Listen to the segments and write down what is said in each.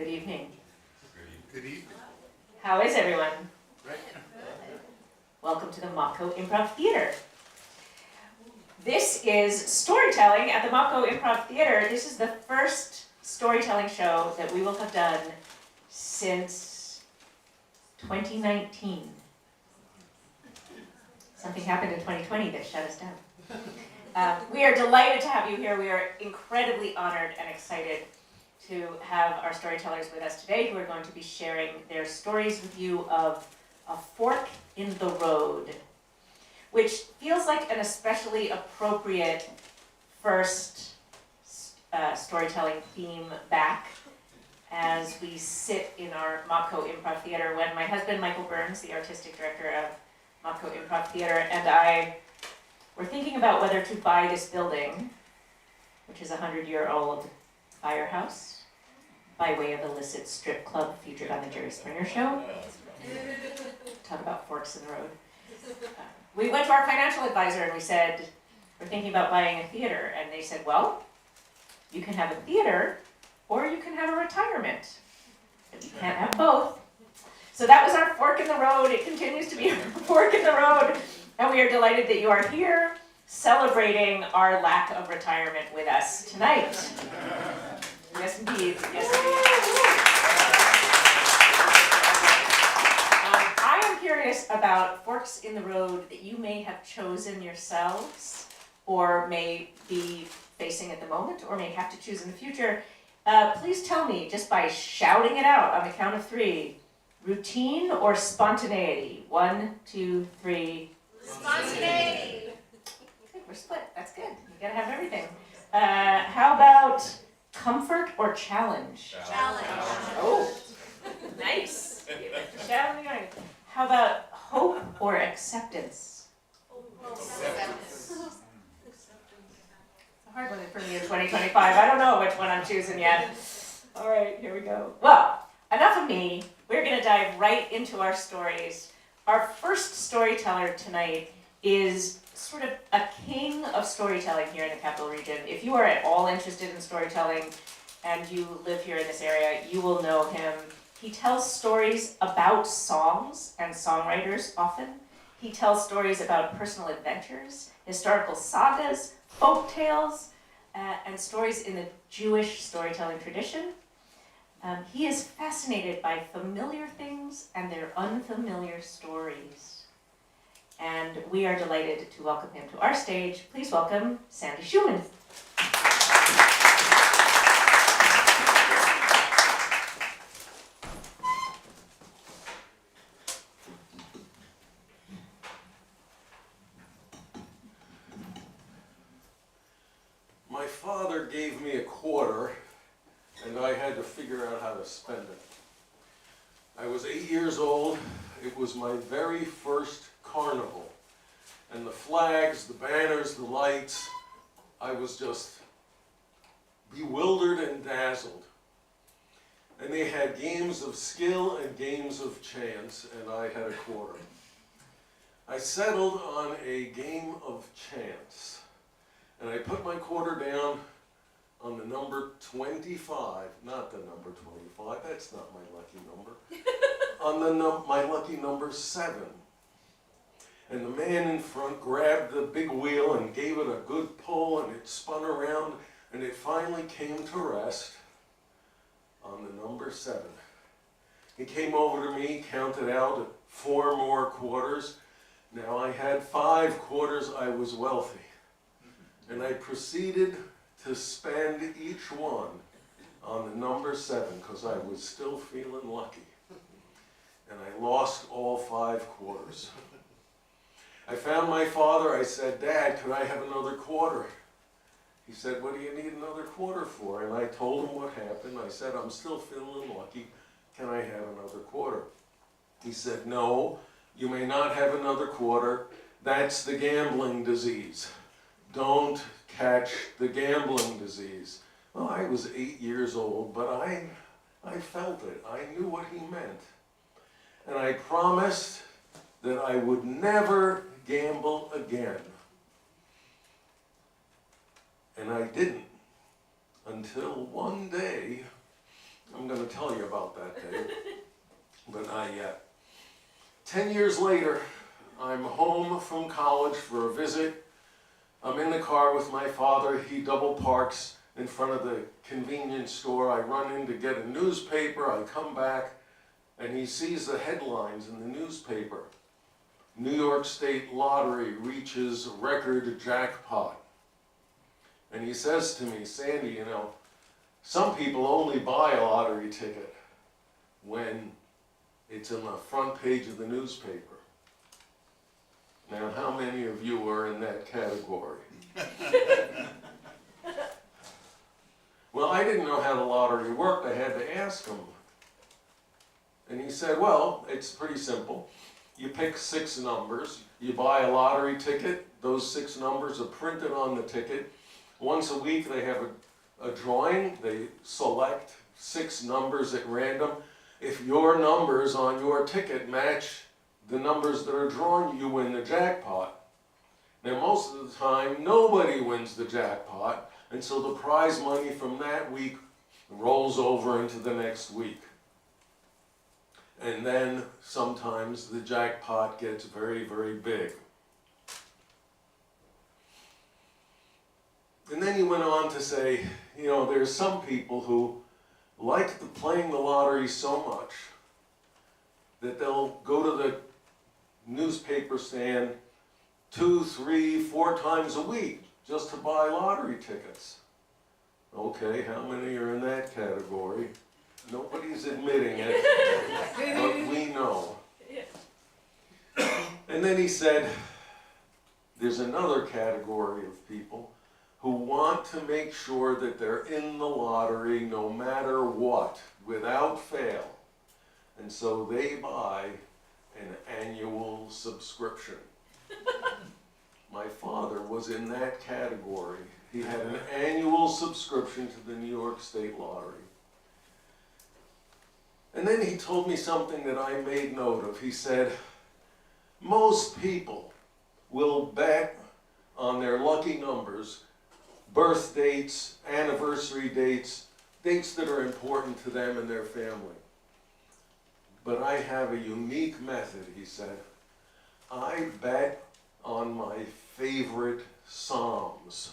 Good evening. Good evening. How is everyone? Right. Welcome to the Mopco Improv Theatre. This is storytelling at the Mopco Improv Theatre. This is the first storytelling show that we will have done since 2019. Something happened in 2020 that shut us down. We are delighted to have you here. We are incredibly honored and excited to have our storytellers with us today who are going to be sharing their stories with you of a fork in the road, which feels like an especially appropriate first storytelling theme back as we sit in our Mopco Improv Theatre when my husband, Michael Burns, the artistic director of Mopco Improv Theatre, and I were thinking about whether to buy this building, which is a 100-year-old firehouse, by way of illicit strip club featured on the Jerry Springer Show. Talk about forks in the road. We went to our financial advisor and we said, we're thinking about buying a theater. And they said, well, you can have a theater or you can have a retirement. But you can't have both. So that was our fork in the road. It continues to be our fork in the road. And we are delighted that you are here celebrating our lack of retirement with us tonight. Yes, indeed. Yes, indeed. I am curious about forks in the road that you may have chosen yourselves, or may be facing at the moment, or may have to choose in the future. Please tell me, just by shouting it out on the count of 3, routine or spontaneity? 1, 2, 3. Spontaneity. Okay, we're split. That's good. You gotta have everything. How about comfort or challenge? Challenge. Oh, nice. Challenge. How about hope or acceptance? Acceptance. It's a hard one for me in 2025. I don't know which one I'm choosing yet. All right, here we go. Well, enough of me. We're going to dive right into our stories. Our first storyteller tonight is sort of a king of storytelling here in the Capital Region. If you are at all interested in storytelling and you live here in this area, you will know him. He tells stories about songs and songwriters often. He tells stories about personal adventures, historical sagas, folk tales, and stories in the Jewish storytelling tradition. He is fascinated by familiar things and their unfamiliar stories. And we are delighted to welcome him to our stage. Please welcome Sandy Schumann. My father gave me a quarter, and I had to figure out how to spend it. I was 8 years old. It was my very first carnival. And the flags, the banners, the lights, I was just bewildered and dazzled. And they had games of skill and games of chance, and I had a quarter. I settled on a game of chance. And I put my quarter down on the number 25, not the number 25, that's not my lucky number, on my lucky number 7. And the man in front grabbed the big wheel and gave it a good pull, and it spun around, and it finally came to rest on the number 7. He came over to me, counted out 4 more quarters. Now I had 5 quarters, I was wealthy. And I proceeded to spend each one on the number 7 because I was still feeling lucky. And I lost all 5 quarters. I found my father. I said, Dad, could I have another quarter? He said, what do you need another quarter for? And I told him what happened. I said, I'm still feeling lucky. Can I have another quarter? He said, no, you may not have another quarter. That's the gambling disease. Don't catch the gambling disease. Well, I was 8 years old, but I felt it. I knew what he meant. And I promised that I would never gamble again. And I didn't until one day I'm going to tell you about that day, but not yet. 10 years later, I'm home from college for a visit. I'm in the car with my father. He double parks in front of the convenience store. I run in to get a newspaper. I come back, and he sees the headlines in the newspaper. New York State Lottery reaches record jackpot. And he says to me, Sandy, you know, some people only buy a lottery ticket when it's in the front page of the newspaper. Now, how many of you are in that category? Well, I didn't know how the lottery worked. I had to ask him. And he said, well, it's pretty simple. You pick 6 numbers. You buy a lottery ticket. Those 6 numbers are printed on the ticket. Once a week, they have a drawing. They select 6 numbers at random. If your numbers on your ticket match the numbers that are drawn, you win the jackpot. Now, most of the time, nobody wins the jackpot, and so the prize money from that week rolls over into the next week. And then sometimes the jackpot gets very, very big. And then he went on to say, you know, there's some people who like playing the lottery so much that they'll go to the newspaper stand 2, 3, 4 times a week just to buy lottery tickets. Okay, how many are in that category? Nobody's admitting it, but we know. And then he said, there's another category of people who want to make sure that they're in the lottery no matter what, without fail. And so they buy an annual subscription. My father was in that category. He had an annual subscription to the New York State Lottery. And then he told me something that I made note of. He said, most people will bet on their lucky numbers, birth dates, anniversary dates, dates that are important to them and their family. But I have a unique method, he said. I bet on my favorite Psalms.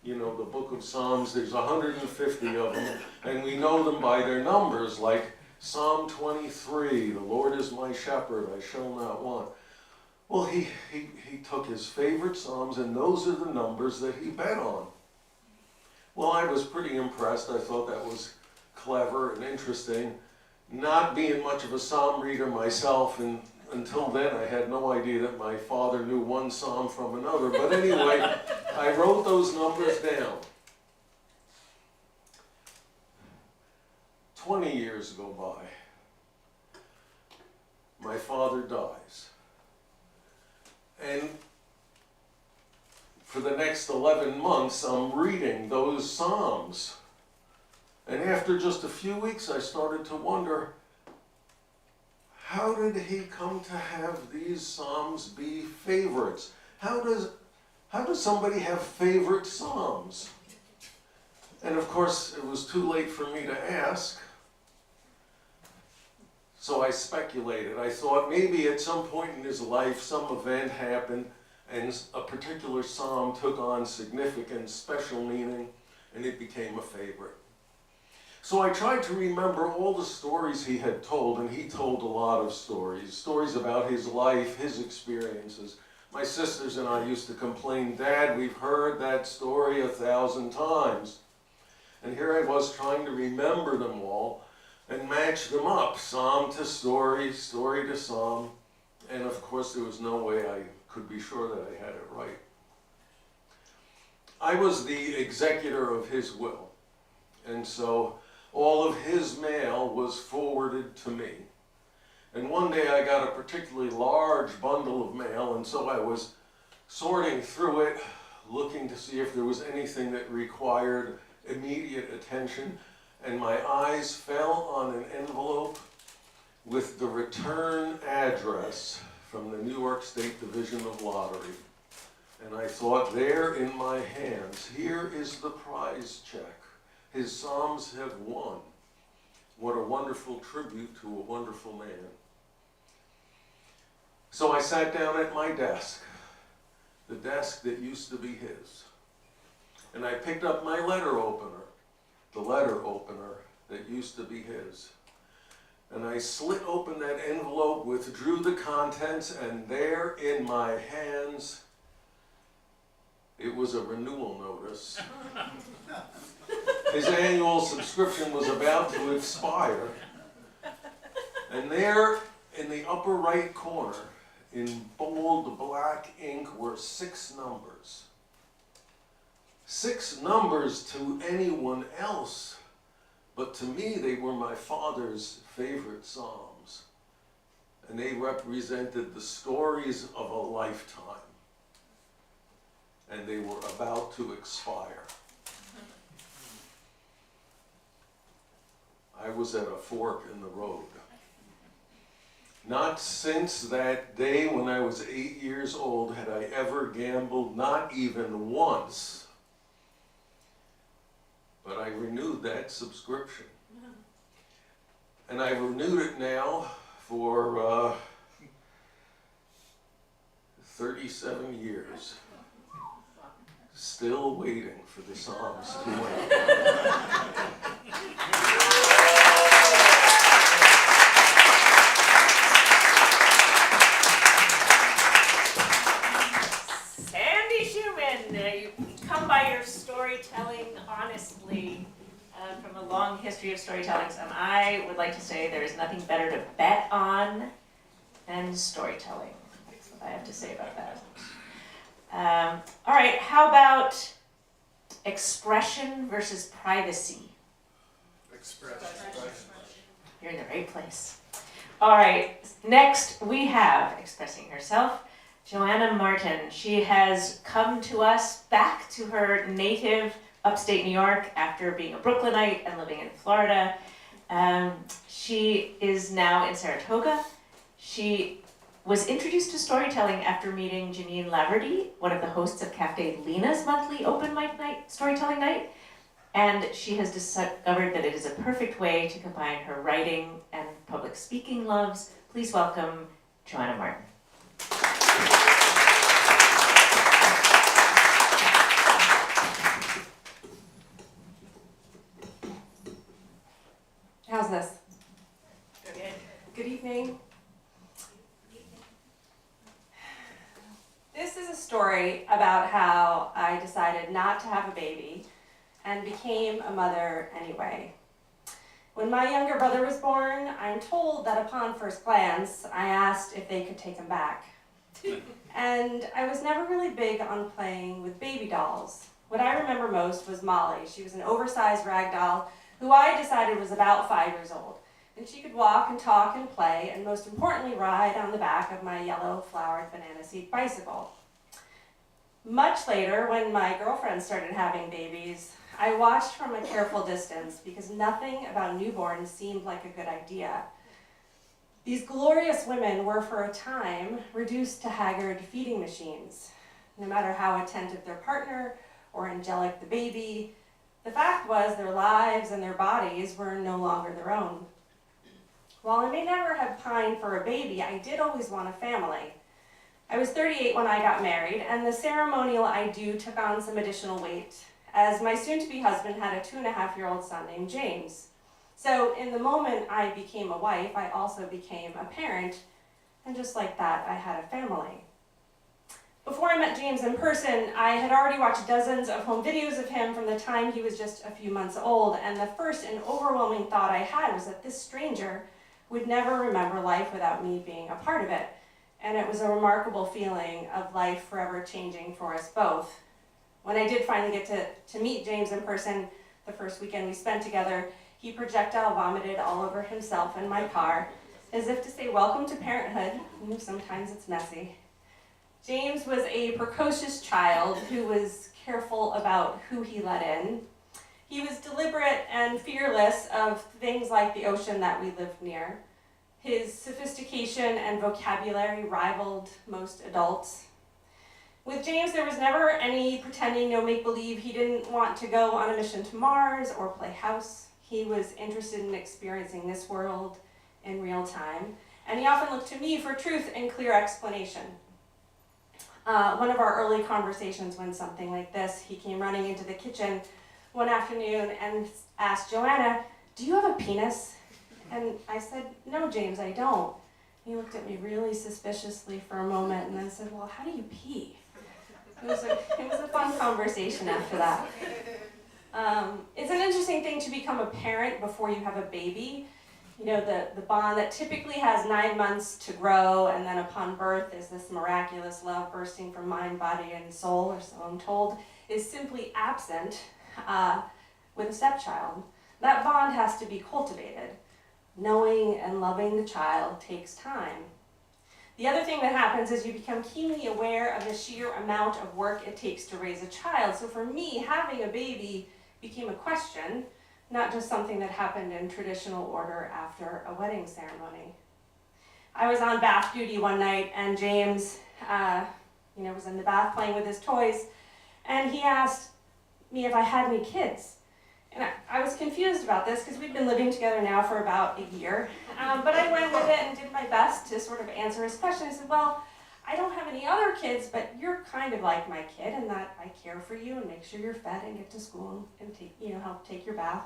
You know, the book of Psalms, there's 150 of them, and we know them by their numbers, like Psalm 23, the Lord is my shepherd, I shall not want. Well, he took his favorite Psalms, and those are the numbers that he bet on. Well, I was pretty impressed. I thought that was clever and interesting. Not being much of a Psalm reader myself, and until then I had no idea that my father knew one Psalm from another. But anyway, I wrote those numbers down. 20 years go by. My father dies. And for the next 11 months, I'm reading those Psalms. And after just a few weeks, I started to wonder, how did he come to have these Psalms be favorites? How does somebody have favorite Psalms? And of course, it was too late for me to ask. So I speculated. I thought maybe at some point in his life, some event happened, and a particular Psalm took on significant, special meaning, and it became a favorite. So I tried to remember all the stories he had told, and he told a lot of stories about his life, his experiences. My sisters and I used to complain, Dad, we've heard that story 1,000 times. And here I was trying to remember them all and match them up, psalm to story, story to psalm. And of course, there was no way I could be sure that I had it right. I was the executor of his will, and so all of his mail was forwarded to me. And one day I got a particularly large bundle of mail, and so I was sorting through it, looking to see if there was anything that required immediate attention, and my eyes fell on an envelope with the return address from the New York State Division of Lottery. And I thought, there in my hands, here is the prize check. His Psalms have won. What a wonderful tribute to a wonderful man. So I sat down at my desk, the desk that used to be his, and I picked up my letter opener, the letter opener that used to be his. And I slit open that envelope, withdrew the contents, and there in my hands, it was a renewal notice. His annual subscription was about to expire. And there in the upper right corner, in bold black ink, were 6 numbers. 6 numbers to anyone else, but to me they were my father's favorite psalms. And they represented the stories of a lifetime. And they were about to expire. I was at a fork in the road. Not since that day when I was 8 years old had I ever gambled, not even once. But I renewed that subscription. And I renewed it now for 37 years. Still waiting for the Psalms to win. Come by your storytelling honestly from a long history of storytelling. I would like to say there is nothing better to bet on than storytelling. That's what I have to say about that. All right, how about expression versus privacy? Expression. You're in the right place. All right, next we have, expressing herself, Joanna Martin. She has come to us back to her native upstate New York after being a Brooklynite and living in Florida. She is now in Saratoga. She was introduced to storytelling after meeting Janine Laverty, one of the hosts of Cafe Lena's monthly open mic night, storytelling night. And she has discovered that it is a perfect way to combine her writing and public speaking loves. Please welcome Joanna Martin. How's this? Good. Good evening. This is a story about how I decided not to have a baby and became a mother anyway. When my younger brother was born, I'm told that upon first glance, I asked if they could take him back. And I was never really big on playing with baby dolls. What I remember most was Molly. She was an oversized rag doll who I decided was about 5 years old. And she could walk and talk and play, and most importantly, ride on the back of my yellow flowered banana seat bicycle. Much later, when my girlfriend started having babies, I watched from a careful distance because nothing about newborns seemed like a good idea. These glorious women were for a time reduced to haggard feeding machines. No matter how attentive their partner or angelic the baby, the fact was their lives and their bodies were no longer their own. While I may never have pined for a baby, I did always want a family. I was 38 when I got married, and the ceremonial I do took on some additional weight, as my soon-to-be husband had a 2.5-year-old son named James. So in the moment I became a wife, I also became a parent, and just like that, I had a family. Before I met James in person, I had already watched dozens of home videos of him from the time he was just a few months old, and the first and overwhelming thought I had was that this stranger would never remember life without me being a part of it. And it was a remarkable feeling of life forever changing for us both. When I did finally get to meet James in person, the first weekend we spent together, he projectile vomited all over himself in my car, as if to say, welcome to parenthood. Sometimes it's messy. James was a precocious child who was careful about who he let in. He was deliberate and fearless of things like the ocean that we lived near. His sophistication and vocabulary rivaled most adults. With James, there was never any pretending, no make-believe. He didn't want to go on a mission to Mars or play house. He was interested in experiencing this world in real time, and he often looked to me for truth and clear explanation. One of our early conversations went something like this. He came running into the kitchen one afternoon and asked, "Joanna, do you have a penis?" And I said, "No, James, I don't." He looked at me really suspiciously for a moment and then said, "Well, how do you pee?" It was a fun conversation after that. It's an interesting thing to become a parent before you have a baby. You know, the bond that typically has 9 months to grow, and then upon birth is this miraculous love bursting from mind, body, and soul, or so I'm told, is simply absent with a stepchild. That bond has to be cultivated. Knowing and loving the child takes time. The other thing that happens is you become keenly aware of the sheer amount of work it takes to raise a child. So for me, having a baby became a question, not just something that happened in traditional order after a wedding ceremony. I was on bath duty one night, and James was in the bath playing with his toys, and he asked me if I had any kids. And I was confused about this because we'd been living together now for about a year, but I went with it and did my best to sort of answer his question. I said, "Well, I don't have any other kids, but you're kind of like my kid in that I care for you and make sure you're fed and get to school and help take your bath."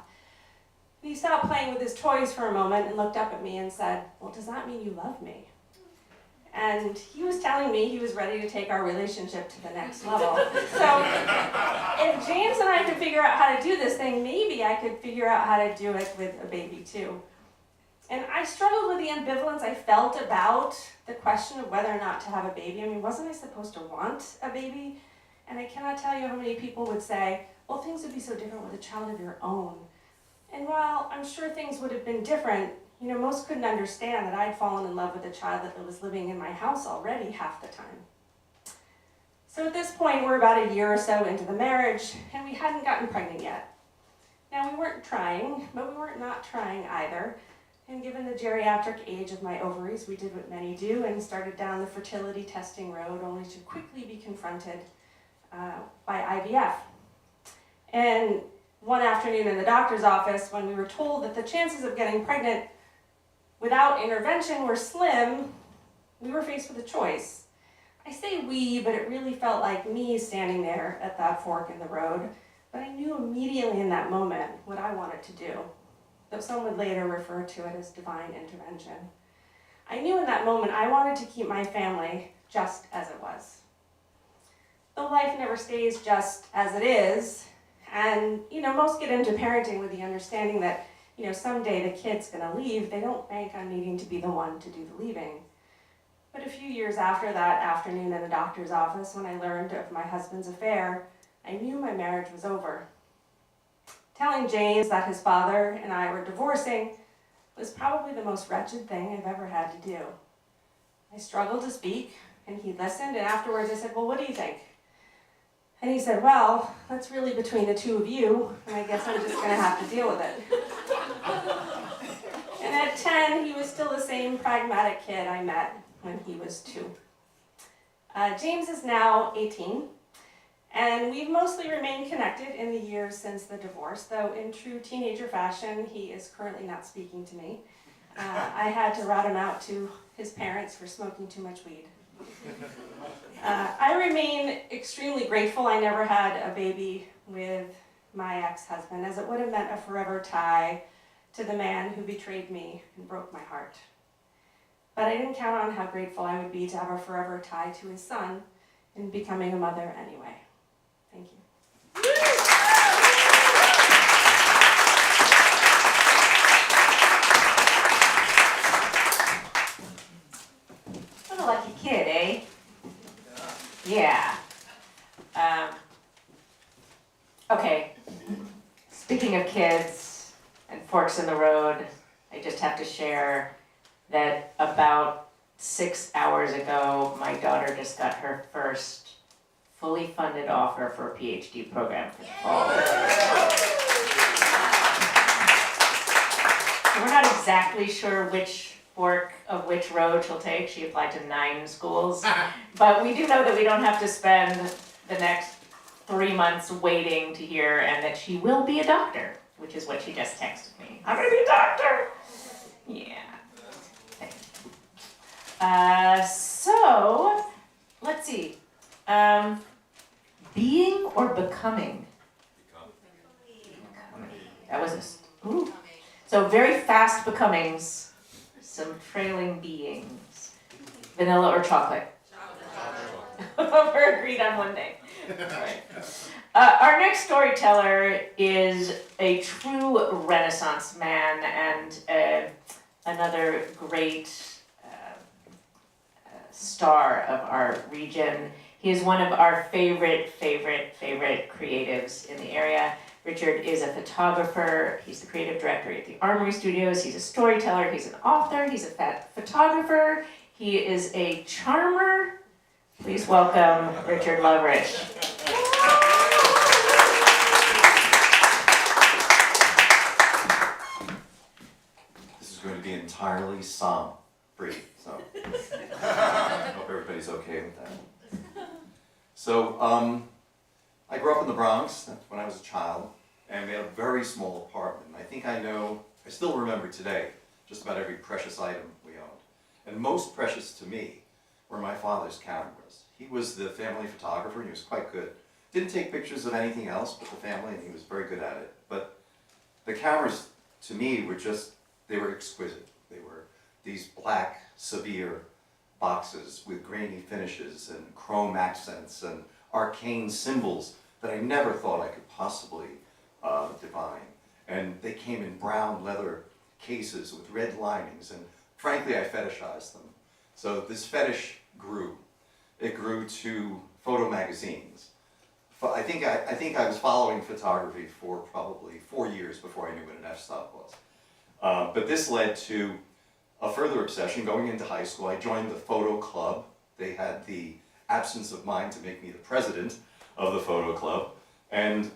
And he stopped playing with his toys for a moment and looked up at me and said, "Well, does that mean you love me?" And he was telling me he was ready to take our relationship to the next level. So if James and I could figure out how to do this thing, maybe I could figure out how to do it with a baby too. And I struggled with the ambivalence I felt about the question of whether or not to have a baby. I mean, wasn't I supposed to want a baby? And I cannot tell you how many people would say, "Well, things would be so different with a child of your own." And while I'm sure things would have been different, most couldn't understand that I'd fallen in love with a child that was living in my house already half the time. So at this point, we're about a year or so into the marriage, and we hadn't gotten pregnant yet. Now, we weren't trying, but we weren't not trying either. And given the geriatric age of my ovaries, we did what many do and started down the fertility testing road, only to quickly be confronted by IVF. And one afternoon in the doctor's office, when we were told that the chances of getting pregnant without intervention were slim, we were faced with a choice. I say we, but it really felt like me standing there at that fork in the road. But I knew immediately in that moment what I wanted to do, though some would later refer to it as divine intervention. I knew in that moment I wanted to keep my family just as it was. Though life never stays just as it is, and most get into parenting with the understanding that someday the kid's gonna leave, they don't bank on needing to be the one to do the leaving. But a few years after that afternoon in the doctor's office, when I learned of my husband's affair, I knew my marriage was over. Telling James that his father and I were divorcing was probably the most wretched thing I've ever had to do. I struggled to speak, and he listened, and afterwards I said, "Well, what do you think?" And he said, "Well, that's really between the two of you, and I guess I'm just going to have to deal with it." And at 10, he was still the same pragmatic kid I met when he was 2. James is now 18, and we've mostly remained connected in the years since the divorce, though in true teenager fashion, he is currently not speaking to me. I had to rat him out to his parents for smoking too much weed. I remain extremely grateful I never had a baby with my ex-husband, as it would have meant a forever tie to the man who betrayed me and broke my heart. But I didn't count on how grateful I would be to have a forever tie to his son in becoming a mother anyway. Thank you. What a lucky kid, eh? Yeah. Okay. Speaking of kids and forks in the road, I just have to share that about 6 hours ago, my daughter just got her first fully funded offer for a PhD program for the fall. So we're not exactly sure which fork of which road she'll take. She applied to 9 schools. But we do know that we don't have to spend the next 3 months waiting to hear, and that she will be a doctor. which is what she just texted me. I'm gonna be a doctor. Yeah. So let's see. Being or becoming? That was ooh. So very fast becomings, some trailing beings. Vanilla or chocolate? We're agreed on one day. Right. Our next storyteller is a true Renaissance man and another great star of our region. He is one of our favorite creatives in the area. Richard is a photographer. He's the creative director at the Armory Studios. He's a storyteller. He's an author. He's a photographer. He is a charmer. Please welcome Richard Lovrich. This is going to be entirely psalm-free, so I hope everybody's okay with that. So, I grew up in the Bronx when I was a child, and we had a very small apartment. I think I still remember today, just about every precious item we owned. And most precious to me were my father's cameras. He was the family photographer, and he was quite good. Didn't take pictures of anything else but the family, and he was very good at it. But the cameras, to me, they were exquisite. They were these black, severe boxes with grainy finishes and chrome accents and arcane symbols that I never thought I could possibly divine. And they came in brown leather cases with red linings, and frankly, I fetishized them. So this fetish grew. It grew to photo magazines. I think I was following photography for probably 4 years before I knew what an f-stop was. But this led to a further obsession. Going into high school, I joined the photo club. They had the absence of mind to make me the president of the photo club. And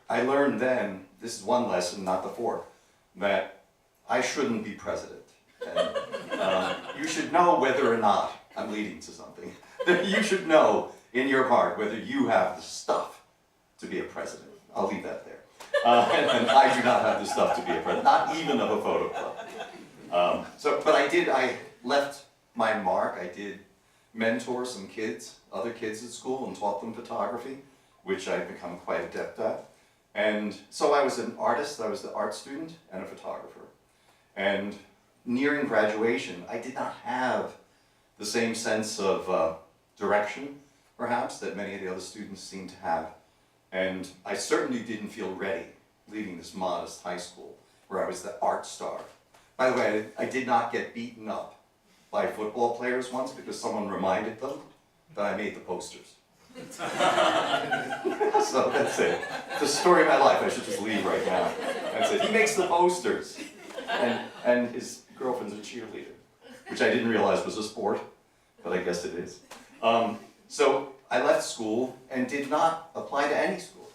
I learned then, this is one lesson, not the fourth, that I shouldn't be president. And you should know whether or not I'm leading to something. You should know in your heart whether you have the stuff to be a president. I'll leave that there. And I do not have the stuff to be a president, not even of a photo club. But I left my mark. I did mentor some kids, other kids at school, and taught them photography, which I've become quite adept at. And so I was an artist. I was the art student and a photographer. And nearing graduation, I did not have the same sense of direction, perhaps, that many of the other students seemed to have. And I certainly didn't feel ready leaving this modest high school where I was the art star. By the way, I did not get beaten up by football players once because someone reminded them that I made the posters. So that's it. The story of my life. I should just leave right now. That's it. He makes the posters. And his girlfriend's a cheerleader, which I didn't realize was a sport, but I guess it is. So I left school and did not apply to any school.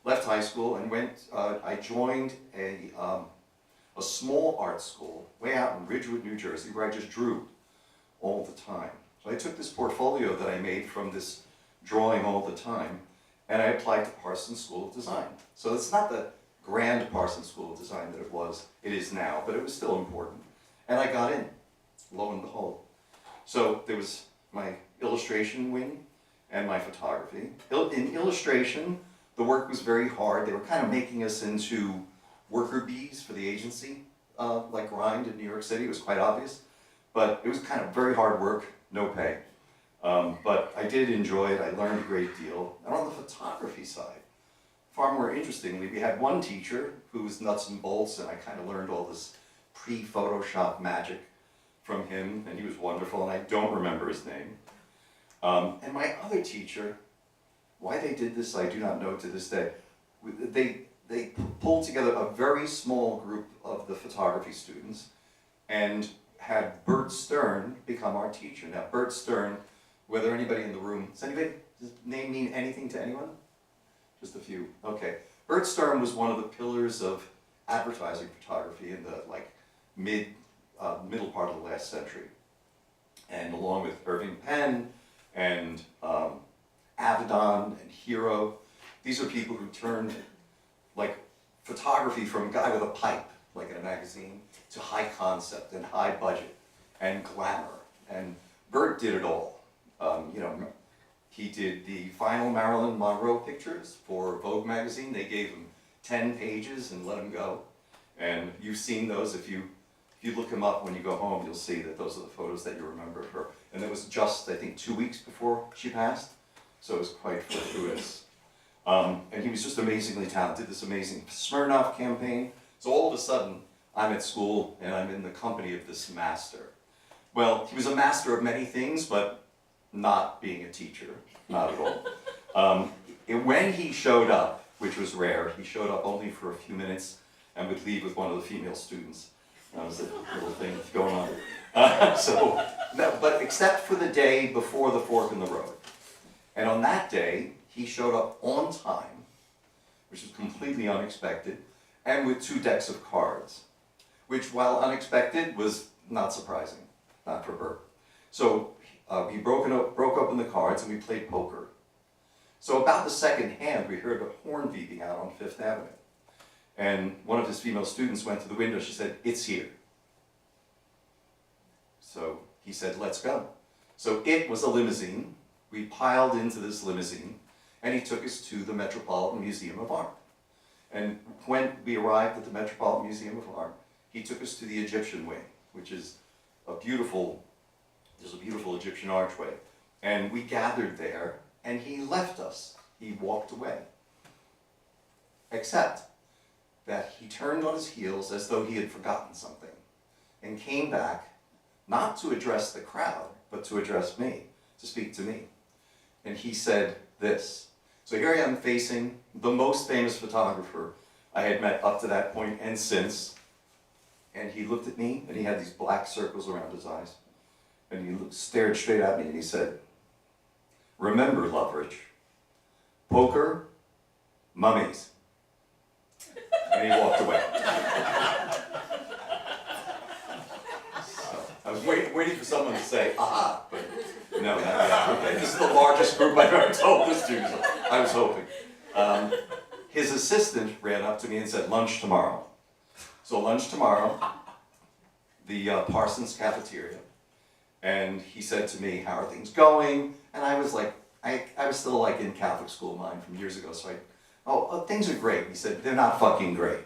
Left high school and I joined a small art school way out in Ridgewood, New Jersey, where I just drew all the time. So I took this portfolio that I made from this drawing all the time, and I applied to Parsons School of Design. So it's not the grand Parsons School of Design that it is now, but it was still important. And I got in, lo and behold. So there was my illustration wing and my photography. In illustration, the work was very hard. They were kind of making us into worker bees for the agency, like Rind in New York City. It was quite obvious. But it was kind of very hard work, no pay. But I did enjoy it. I learned a great deal. And on the photography side, far more interestingly, we had one teacher who was nuts and bolts, and I kind of learned all this pre-Photoshop magic from him, and he was wonderful, and I don't remember his name. And my other teacher, why they did this, I do not know to this day. They pulled together a very small group of the photography students and had Bert Stern become our teacher. Now, Bert Stern, whether anybody in the room, does his name mean anything to anyone? Just a few. Okay. Bert Stern was one of the pillars of advertising photography in the middle part of the last century. And along with Irving Penn and Avedon and Hero, these are people who turned photography from a guy with a pipe, like in a magazine, to high concept and high budget and glamour. And Bert did it all. You know, he did the final Marilyn Monroe pictures for Vogue magazine. They gave him 10 pages and let him go. And you've seen those. If you look him up when you go home, you'll see that those are the photos that you remember of her. And it was just, I think, 2 weeks before she passed. So it was quite fortuitous. And he was just amazingly talented, this amazing Smirnoff campaign. So all of a sudden, I'm at school and I'm in the company of this master. Well, he was a master of many things, but not being a teacher, not at all. When he showed up, which was rare, he showed up only for a few minutes and would leave with one of the female students. That was a little thing going on. But except for the day before the fork in the road. And on that day, he showed up on time, which was completely unexpected, and with 2 decks of cards, which, while unexpected, was not surprising, not for Bert. So we broke open the cards and we played poker. So about the second hand, we heard a horn beeping out on 5th Avenue. And one of his female students went to the window. She said, "It's here." So he said, "Let's go." So it was a limousine. We piled into this limousine, and he took us to the Metropolitan Museum of Art. And when we arrived at the Metropolitan Museum of Art, he took us to the Egyptian wing, which is there's a beautiful Egyptian archway. And we gathered there, and he left us. He walked away. Except that he turned on his heels as though he had forgotten something, and came back, not to address the crowd, but to address me, to speak to me. And he said this. So here I am facing the most famous photographer I had met up to that point and since. And he looked at me, and he had these black circles around his eyes. And he stared straight at me, and he said, "Remember, Loveridge, poker, mummies." And he walked away. So I was waiting for someone to say, "Aha," but no, not yet. Okay, this is the largest group I've ever told this to, so I was hoping. His assistant ran up to me and said, "Lunch tomorrow." So lunch tomorrow, the Parsons cafeteria. And he said to me, "How are things going?" And I was like, I was still like in Catholic school mind from years ago, so things are great. He said, "They're not fucking great."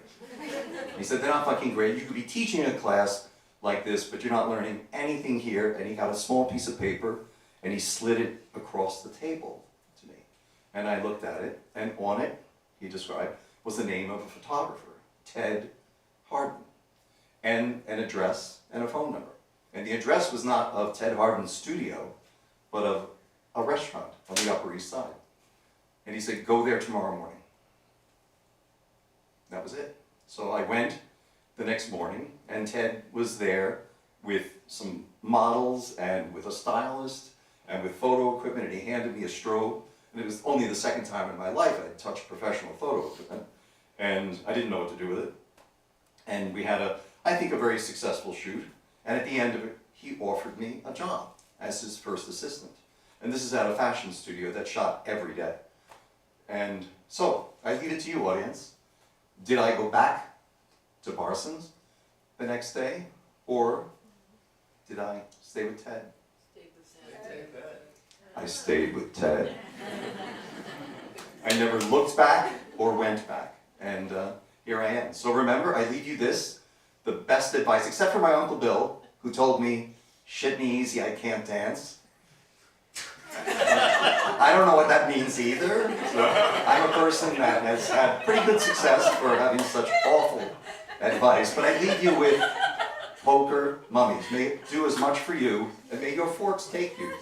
He said, "They're not fucking great. You could be teaching a class like this, but you're not learning anything here." And he got a small piece of paper, and he slid it across the table to me. And I looked at it, and on it, he described, was the name of a photographer, Ted Hardin, and an address and a phone number. And the address was not of Ted Hardin's studio, but of a restaurant on the Upper East Side. And he said, "Go there tomorrow morning." That was it. So I went the next morning, and Ted was there with some models and with a stylist and with photo equipment, and he handed me a strobe. And it was only the second time in my life I had touched professional photo equipment, and I didn't know what to do with it. And we had I think, a very successful shoot. And at the end of it, he offered me a job as his first assistant. And this is at a fashion studio that shot every day. And so, I leave it to you, audience. Did I go back to Parsons the next day? Or did I stay with Ted? I stayed with Ted. I never looked back or went back. And here I am. So remember, I leave you this, the best advice, except for my Uncle Bill, who told me, "Shit me easy, I can't dance." I don't know what that means either. So I'm a person that has had pretty good success for having such awful advice. But I leave you with poker mummies. May it do as much for you, and may your forks take you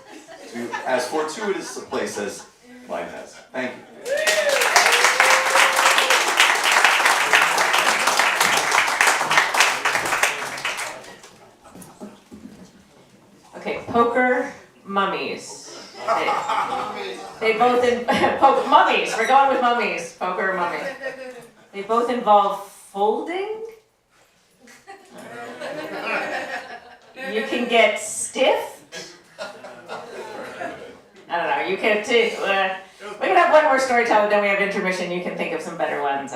to as fortuitous a place as mine has. Thank you. Okay, poker mummies. They both mummies. We're going with mummies. Poker mummies. They both involve folding. You can get stiffed. I don't know. You can. We can have one more storyteller, then we have intermission. You can think of some better ones.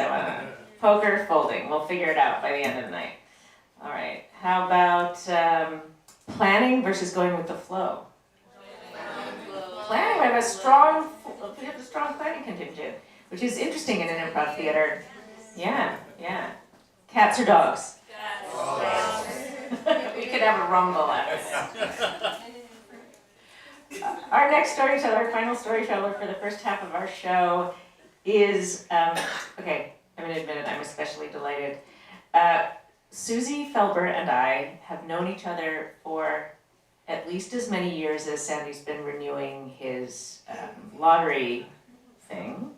Poker, folding. We'll figure it out by the end of the night. All right. How about planning versus going with the flow? Planning. We have a strong planning contingent, which is interesting in an improv theater. Yeah. Cats or dogs? We could have a rumble after this. Our next storyteller, final storyteller for the first half of our show is, okay, I'm going to admit it, I'm especially delighted. Susie Felber and I have known each other for at least as many years as Sandy's been renewing his lottery thing.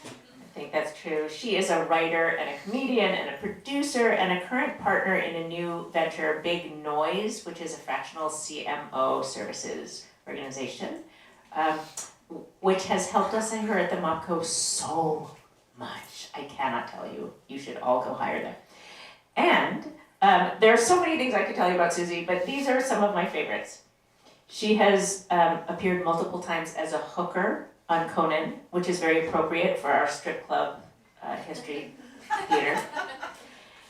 I think that's true. She is a writer and a comedian and a producer and a current partner in a new venture, Big Noise, which is a fractional CMO services organization, which has helped us and her at the Mopco so much. I cannot tell you. You should all go hire them. And there are so many things I could tell you about Susie, but these are some of my favorites. She has appeared multiple times as a hooker on Conan, which is very appropriate for our strip club history theater.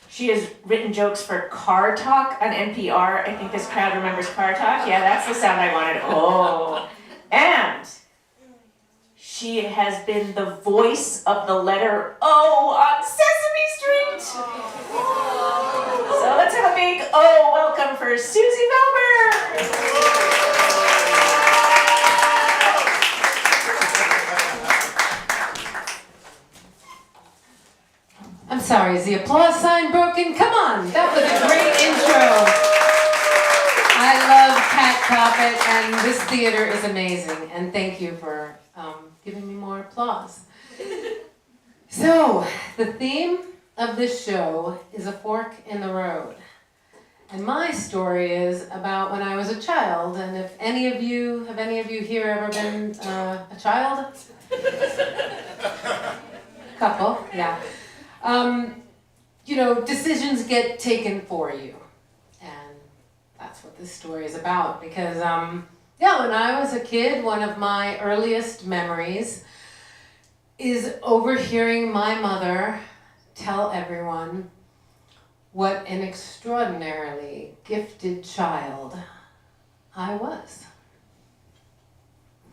She has written jokes for Car Talk on NPR. I think this crowd remembers Car Talk. Yeah, that's the sound I wanted. Oh. And she has been the voice of the letter O on Sesame Street. So let's have a big O welcome for Susie Felber. I'm sorry, is the applause sign broken? Come on, that was a great intro. I love Cat Topic, and this theater is amazing, and thank you for giving me more applause. So, the theme of this show is a fork in the road. And my story is about when I was a child, and if any of you here ever been a child? Couple, yeah. Decisions get taken for you. And that's what this story is about. Because, when I was a kid, one of my earliest memories is overhearing my mother tell everyone what an extraordinarily gifted child I was.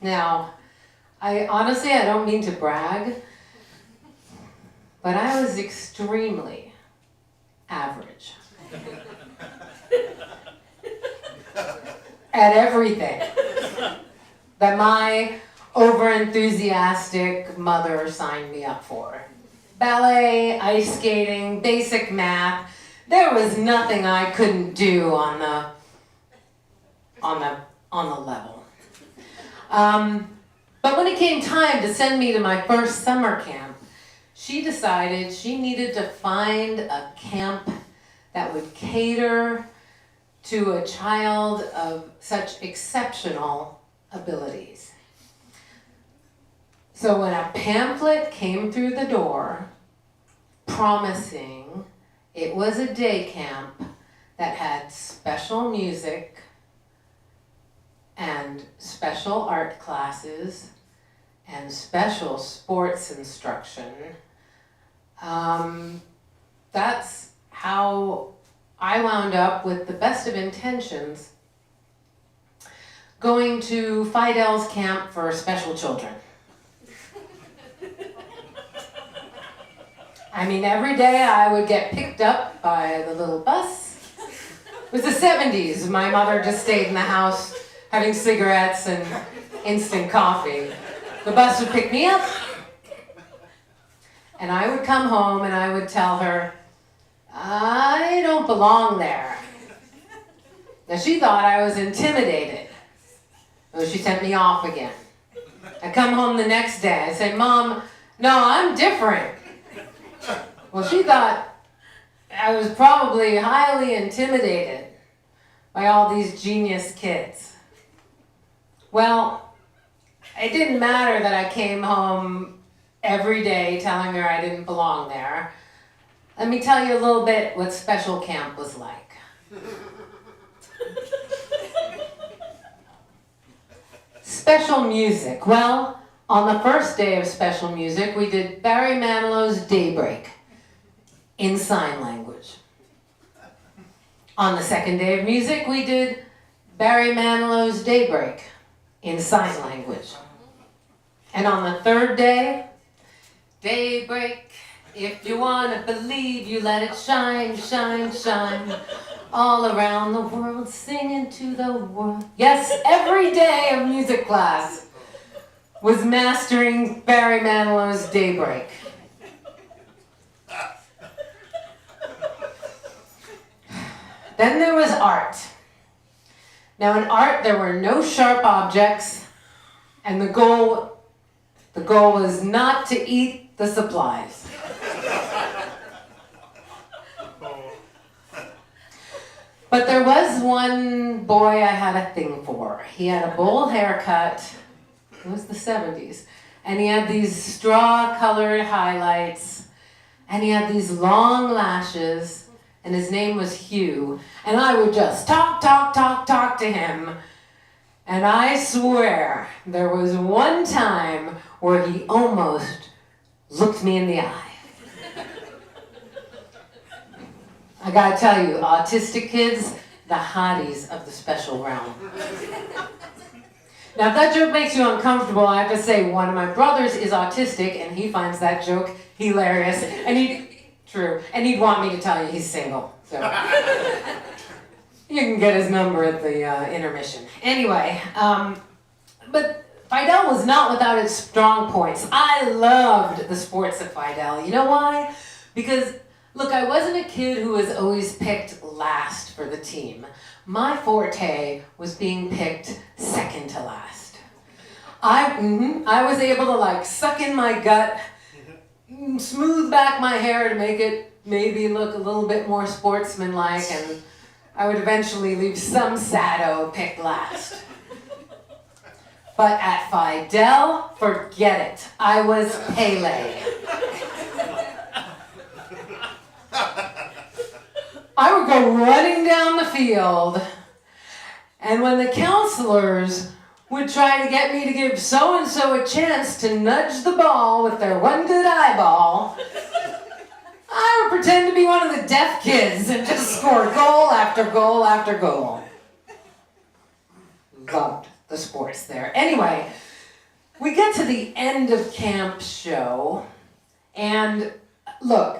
Now, I don't mean to brag, but I was extremely average at everything that my over-enthusiastic mother signed me up for. Ballet, ice skating, basic math. There was nothing I couldn't do on the level. But when it came time to send me to my first summer camp, she decided she needed to find a camp that would cater to a child of such exceptional abilities. So when a pamphlet came through the door promising it was a day camp that had special music and special art classes and special sports instruction, that's how I wound up, with the best of intentions, going to Fidel's camp for special children. Every day I would get picked up by the little bus. It was the 70s. My mother just stayed in the house having cigarettes and instant coffee. The bus would pick me up, and I would come home and I would tell her, I don't belong there. Now she thought I was intimidated. So she sent me off again. I come home the next day. I say, Mom, no, I'm different. Well, she thought I was probably highly intimidated by all these genius kids. Well, it didn't matter that I came home every day telling her I didn't belong there. Let me tell you a little bit what special camp was like. Special music. Well, on the first day of special music, we did Barry Manilow's Daybreak. in sign language. On the second day of music, we did Barry Manilow's Daybreak in sign language. And on the third day, daybreak, if you want to believe, you let it shine, shine, shine. All around the world, singing to the world. Yes, every day of music class was mastering Barry Manilow's Daybreak. Then there was art. Now in art, there were no sharp objects, and the goal was not to eat the supplies. But there was one boy I had a thing for. He had a bowl haircut. It was the 70s. And he had these straw-colored highlights. And he had these long lashes. And his name was Hugh. And I would just talk to him. And I swear there was one time where he almost looked me in the eye. I gotta tell you, autistic kids, the hotties of the special realm. Now if that joke makes you uncomfortable, I have to say one of my brothers is autistic and he finds that joke hilarious. And he'd want me to tell you he's single. So you can get his number at the intermission. Anyway, but Fidel was not without its strong points. I loved the sports at Fidel. You know why? Because look, I wasn't a kid who was always picked last for the team. My forte was being picked second to last. I was able to like suck in my gut, smooth back my hair to make it maybe look a little bit more sportsmanlike, and I would eventually leave some sado picked last. But at Fidel, forget it. I was Pele. I would go running down the field, and when the counselors would try to get me to give so-and-so a chance to nudge the ball with their one good eyeball, I would pretend to be one of the deaf kids and just score goal after goal after goal. Loved the sports there. Anyway, we get to the end of camp show, and look,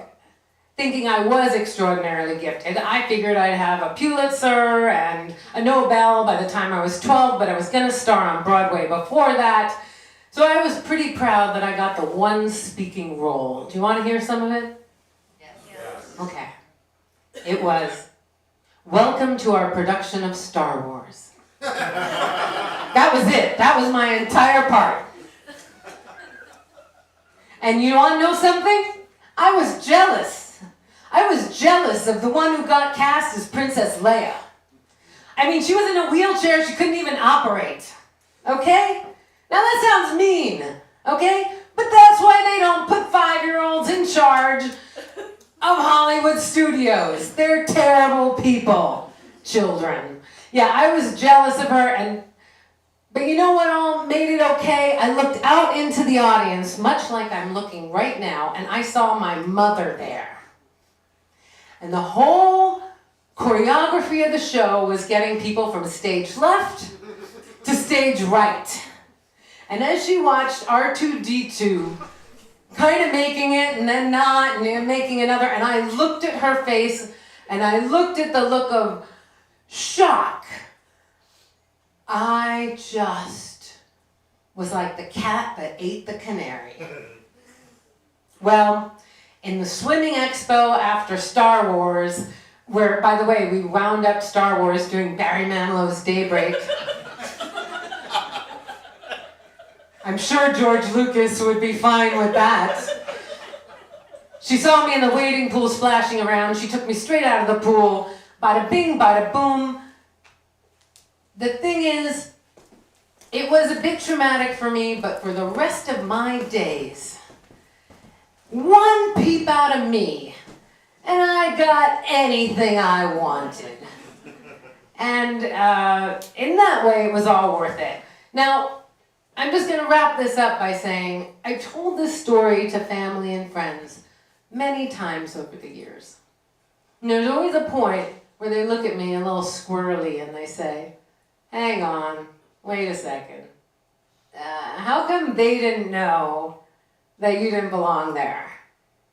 thinking I was extraordinarily gifted, I figured I'd have a Pulitzer and a Nobel by the time I was 12, but I was going to star on Broadway before that. So I was pretty proud that I got the one speaking role. Do you want to hear some of it? Yes. Okay. It was, "Welcome to our production of Star Wars." That was it. That was my entire part. And you want to know something? I was jealous. I was jealous of the one who got cast as Princess Leia. I mean, she was in a wheelchair, she couldn't even operate. Okay? Now that sounds mean, okay? But that's why they don't put 5-year-olds in charge of Hollywood studios. They're terrible people, children. Yeah, I was jealous of her, but you know what all made it okay? I looked out into the audience, much like I'm looking right now, and I saw my mother there. And the whole choreography of the show was getting people from stage left to stage right. And as she watched R2-D2 kind of making it and then not and then making another, and I looked at her face and I looked at the look of shock, I just was like the cat that ate the canary. Well, in the swimming expo after Star Wars, where, by the way, we wound up Star Wars doing Barry Manilow's Daybreak. I'm sure George Lucas would be fine with that. She saw me in the wading pool splashing around. She took me straight out of the pool. Bada bing, bada boom. The thing is, it was a bit traumatic for me, but for the rest of my days, one peep out of me, and I got anything I wanted. And in that way, it was all worth it. Now, I'm just going to wrap this up by saying I told this story to family and friends many times over the years. And there's always a point where they look at me a little squirrely and they say, hang on, wait a second. How come they didn't know that you didn't belong there?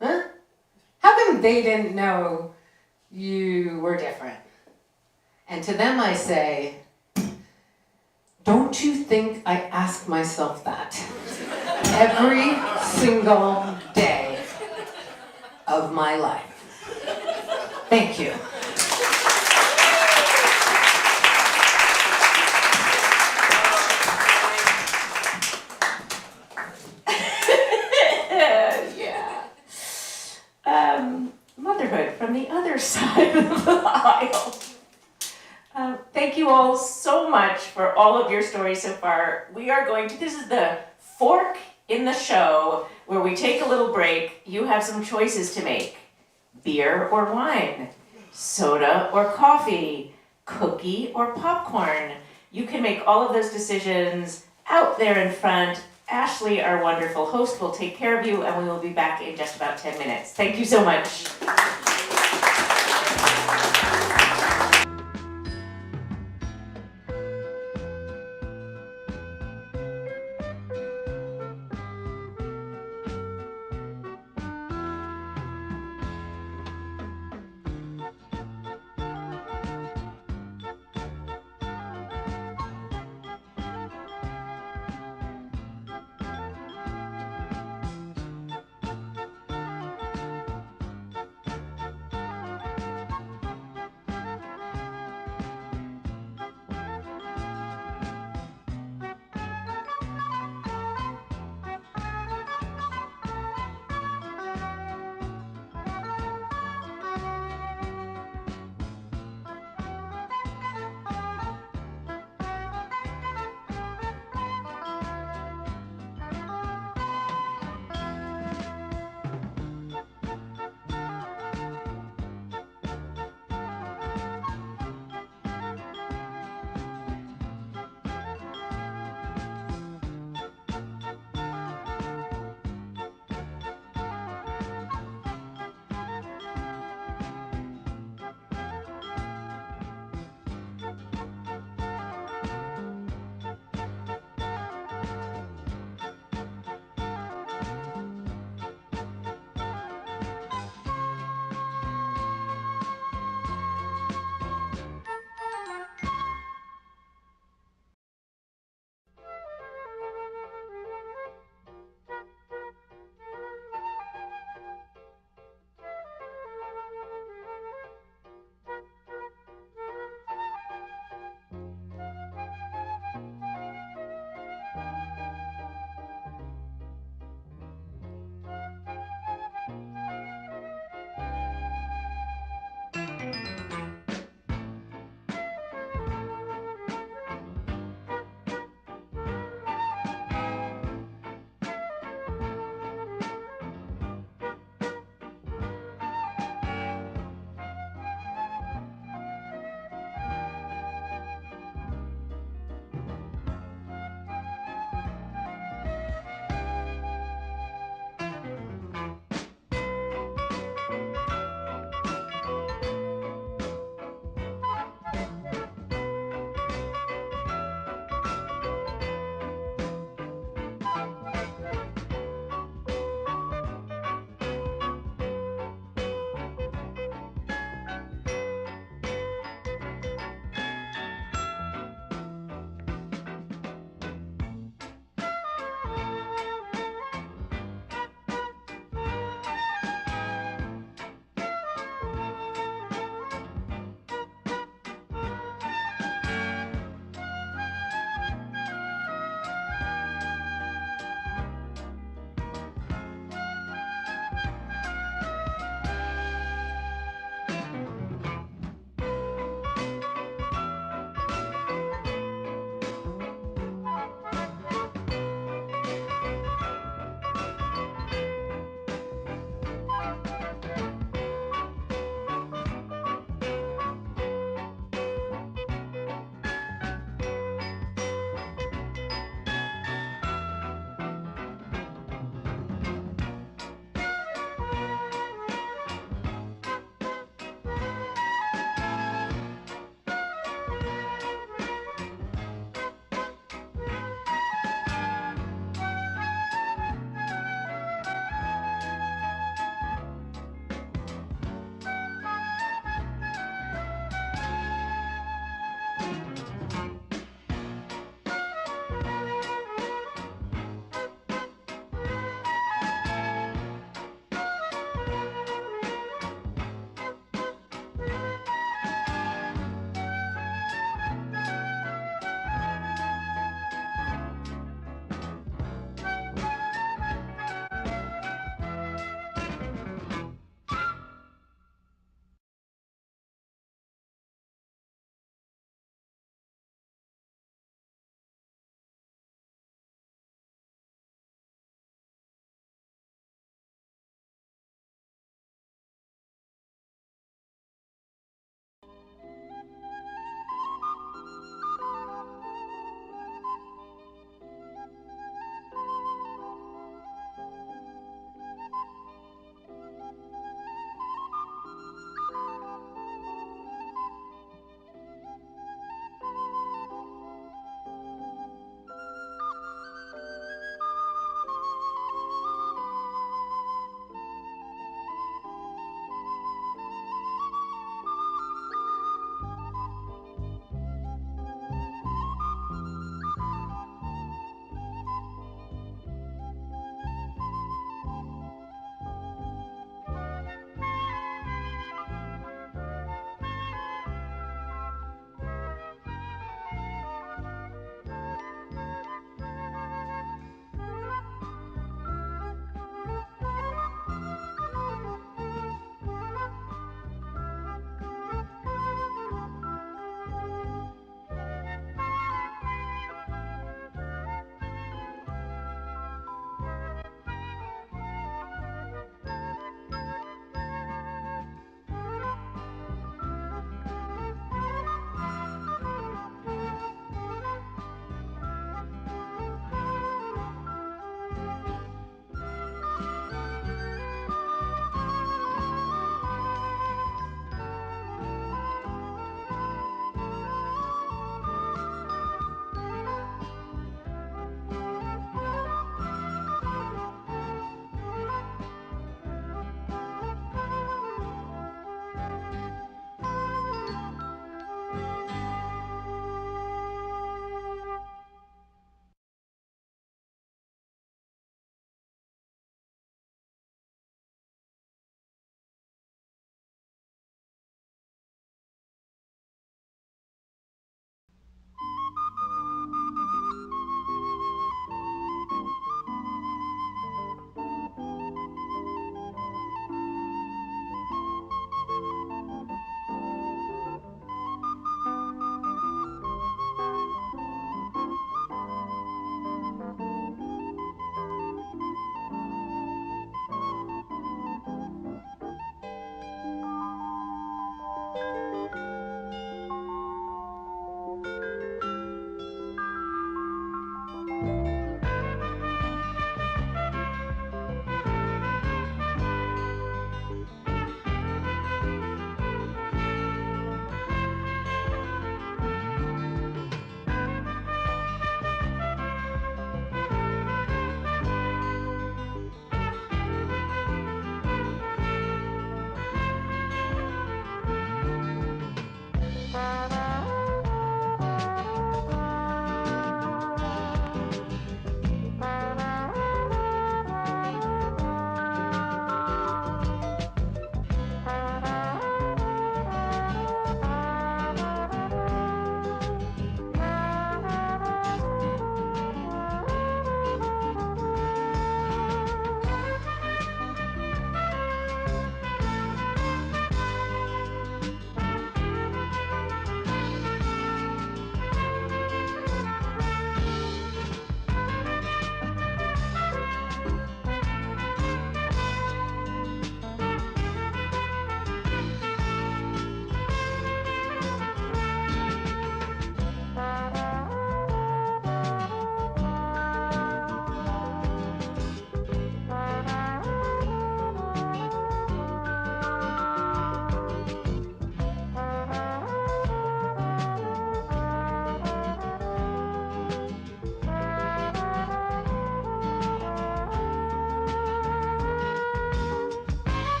Huh? How come they didn't know you were different? And to them I say, don't you think I ask myself that every single day of my life? Thank you. Yeah. Motherhood from the other side of the aisle. Thank you all so much for all of your stories so far. This is the fork in the show where we take a little break. You have some choices to make. Beer or wine, soda or coffee, cookie or popcorn. You can make all of those decisions out there in front. Ashley, our wonderful host, will take care of you, and we will be back in just about 10 minutes. Thank you so much.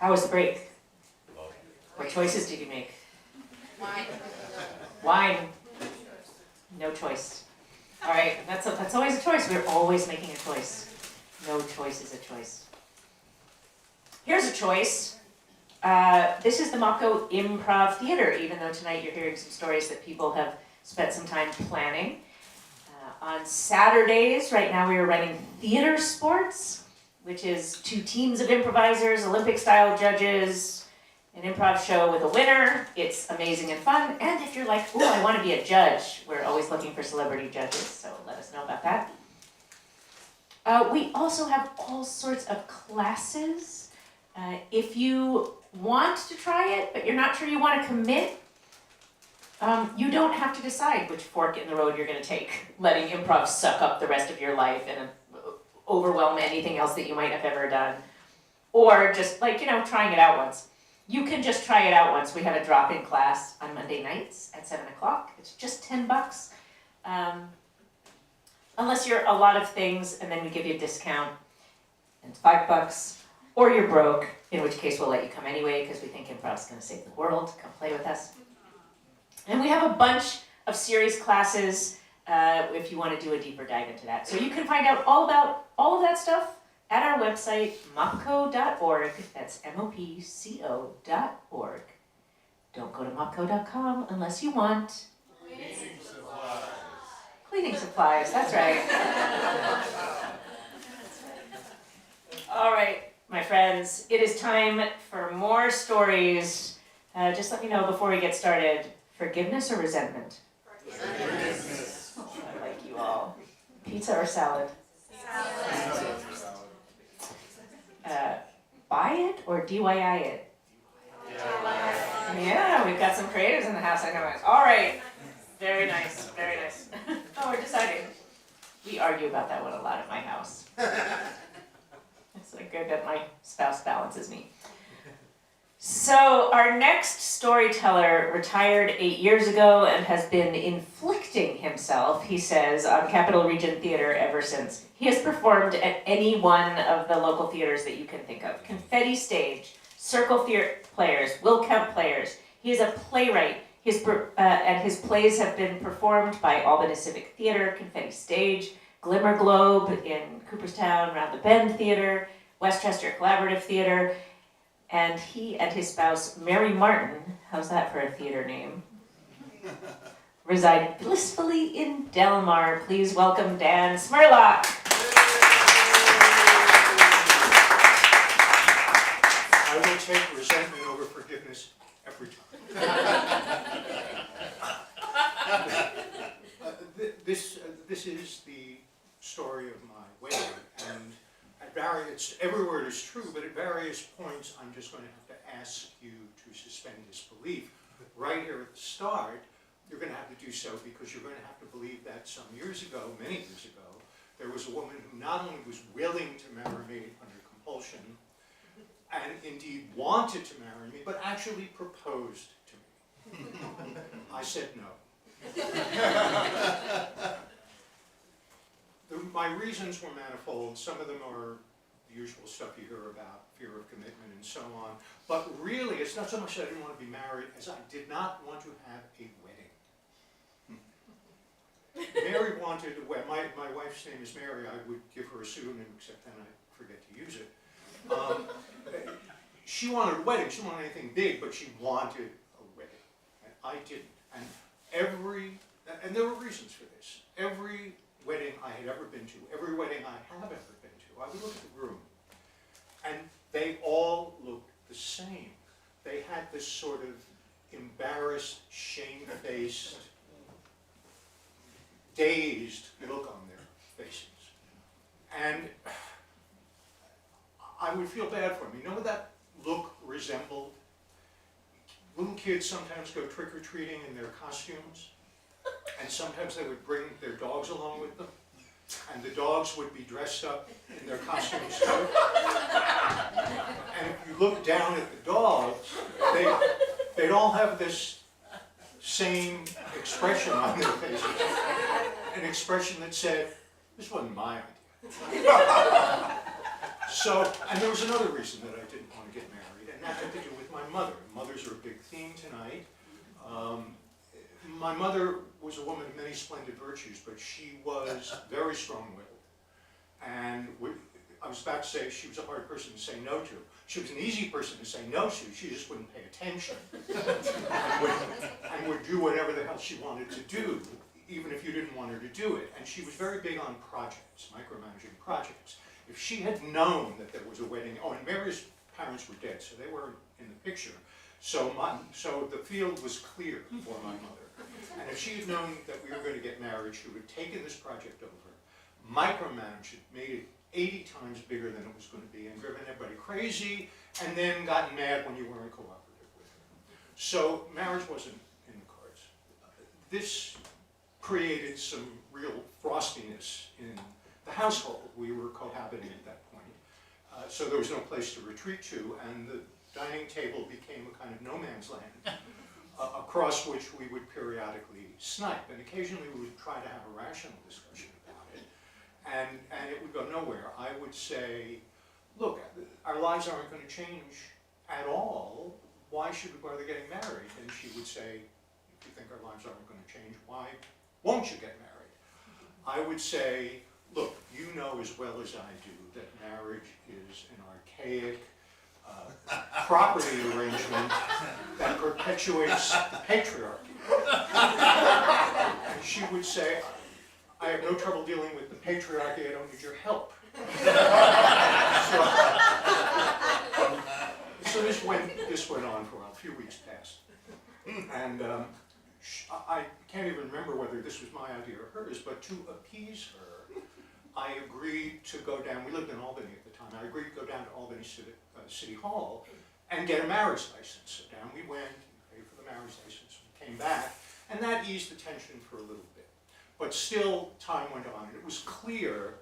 How was the break? What choices did you make? Wine. No choice. All right, that's always a choice. We're always making a choice. No choice is a choice. Here's a choice. This is the Mopco Improv Theatre, even though tonight you're hearing some stories that people have spent some time planning. On Saturdays, right now we are running theater sports, which is 2 teams of improvisers, Olympic-style judges, an improv show with a winner. It's amazing and fun. And if you're like, ooh, I want to be a judge, we're always looking for celebrity judges, so let us know about that. We also have all sorts of classes. If you want to try it, but you're not sure you want to commit, you don't have to decide which fork in the road you're going to take, letting improv suck up the rest of your life and overwhelm anything else that you might have ever done. Or just trying it out once. You can just try it out once. We have a drop-in class on Monday nights at 7 o'clock. It's just $10. Unless you're a lot of things, and then we give you a discount, and it's $5. Or you're broke, in which case we'll let you come anyway, because we think improv's going to save the world. Come play with us. And we have a bunch of series classes if you want to do a deeper dive into that. So you can find out all about all of that stuff at our website, mopco.org. That's mopco.org. Don't go to mopco.com unless you want cleaning supplies. That's right. All right, my friends, it is time for more stories. Just let me know before we get started. Forgiveness or resentment? Forgiveness. I like you all. Pizza or salad? Salad. Buy it or DIY it? Yeah, we've got some creatives in the house, I know it. All right, very nice, very nice. Oh, we're deciding. We argue about that one a lot at my house. It's like good that my spouse balances me. So our next storyteller retired 8 years ago and has been inflicting himself, he says, on Capital Region Theater ever since. He has performed at any one of the local theaters that you can think of. Confetti Stage, Circle Theater Players, Will Kemp Players. He is a playwright. And his plays have been performed by Albany Civic Theater, Confetti Stage, Glimmer Globe in Cooperstown, Round the Bend Theater, Westchester Collaborative Theater. And he and his spouse, Mary Martin, how's that for a theater name, reside blissfully in Delmar. Please welcome Dan Smurlock. I will take resentment over forgiveness every time. This is the story of my wedding, and every word is true, but at various points I'm just going to have to ask you to suspend disbelief. Right here at the start, you're going to have to do so because you're going to have to believe that some years ago, many years ago, there was a woman who not only was willing to marry me under compulsion, and indeed wanted to marry me, but actually proposed to me. I said no. My reasons were manifold. Some of them are the usual stuff you hear about, fear of commitment and so on. But really, it's not so much that I didn't want to be married as I did not want to have a wedding. Mary wanted a wedding. My wife's name is Mary. I would give her a pseudonym, except then I forget to use it. She wanted a wedding. She didn't want anything big, but she wanted a wedding. And I didn't. And there were reasons for this. Every wedding I had ever been to, every wedding I have ever been to, I would look at the groom, and they all looked the same. They had this sort of embarrassed, shamefaced, dazed look on their faces. And I would feel bad for them. You know what that look resembled? Little kids sometimes go trick-or-treating in their costumes, and sometimes they would bring their dogs along with them, and the dogs would be dressed up in their costumes too. And if you look down at the dogs, they'd all have this same expression on their faces, an expression that said, "This wasn't my idea." So, and there was another reason that I didn't want to get married, and had to do with my mother. Mothers are a big theme tonight. My mother was a woman of many splendid virtues, but she was very strong-willed. And I was about to say she was a hard person to say no to. She was an easy person to say no to, she just wouldn't pay attention. and would do whatever the hell she wanted to do, even if you didn't want her to do it. And she was very big on projects, micromanaging projects. If she had known that there was a wedding, and Mary's parents were dead, so they weren't in the picture. So the field was clear for my mother. And if she had known that we were going to get married, she would have taken this project over, micromanaged it, made it 80 times bigger than it was going to be, and driven everybody crazy, and then gotten mad when you weren't cooperative with her. So marriage wasn't in the cards. This created some real frostiness in the household. We were cohabiting at that point, so there was no place to retreat to, and the dining table became a kind of no man's land, across which we would periodically snipe, and occasionally we would try to have a rational discussion about it, and it would go nowhere. I would say, look, our lives aren't going to change at all. Why should we bother getting married? And she would say, if you think our lives aren't going to change, why won't you get married? I would say, look, you know as well as I do that marriage is an archaic property arrangement that perpetuates the patriarchy. And she would say, I have no trouble dealing with the patriarchy, I don't need your help. So this went on for a few weeks past. And I can't even remember whether this was my idea or hers, but to appease her, I agreed to go down, we lived in Albany at the time, I agreed to go down to Albany City Hall and get a marriage license. So down we went, paid for the marriage license, we came back, and that eased the tension for a little bit. But still, time went on, and it was clear,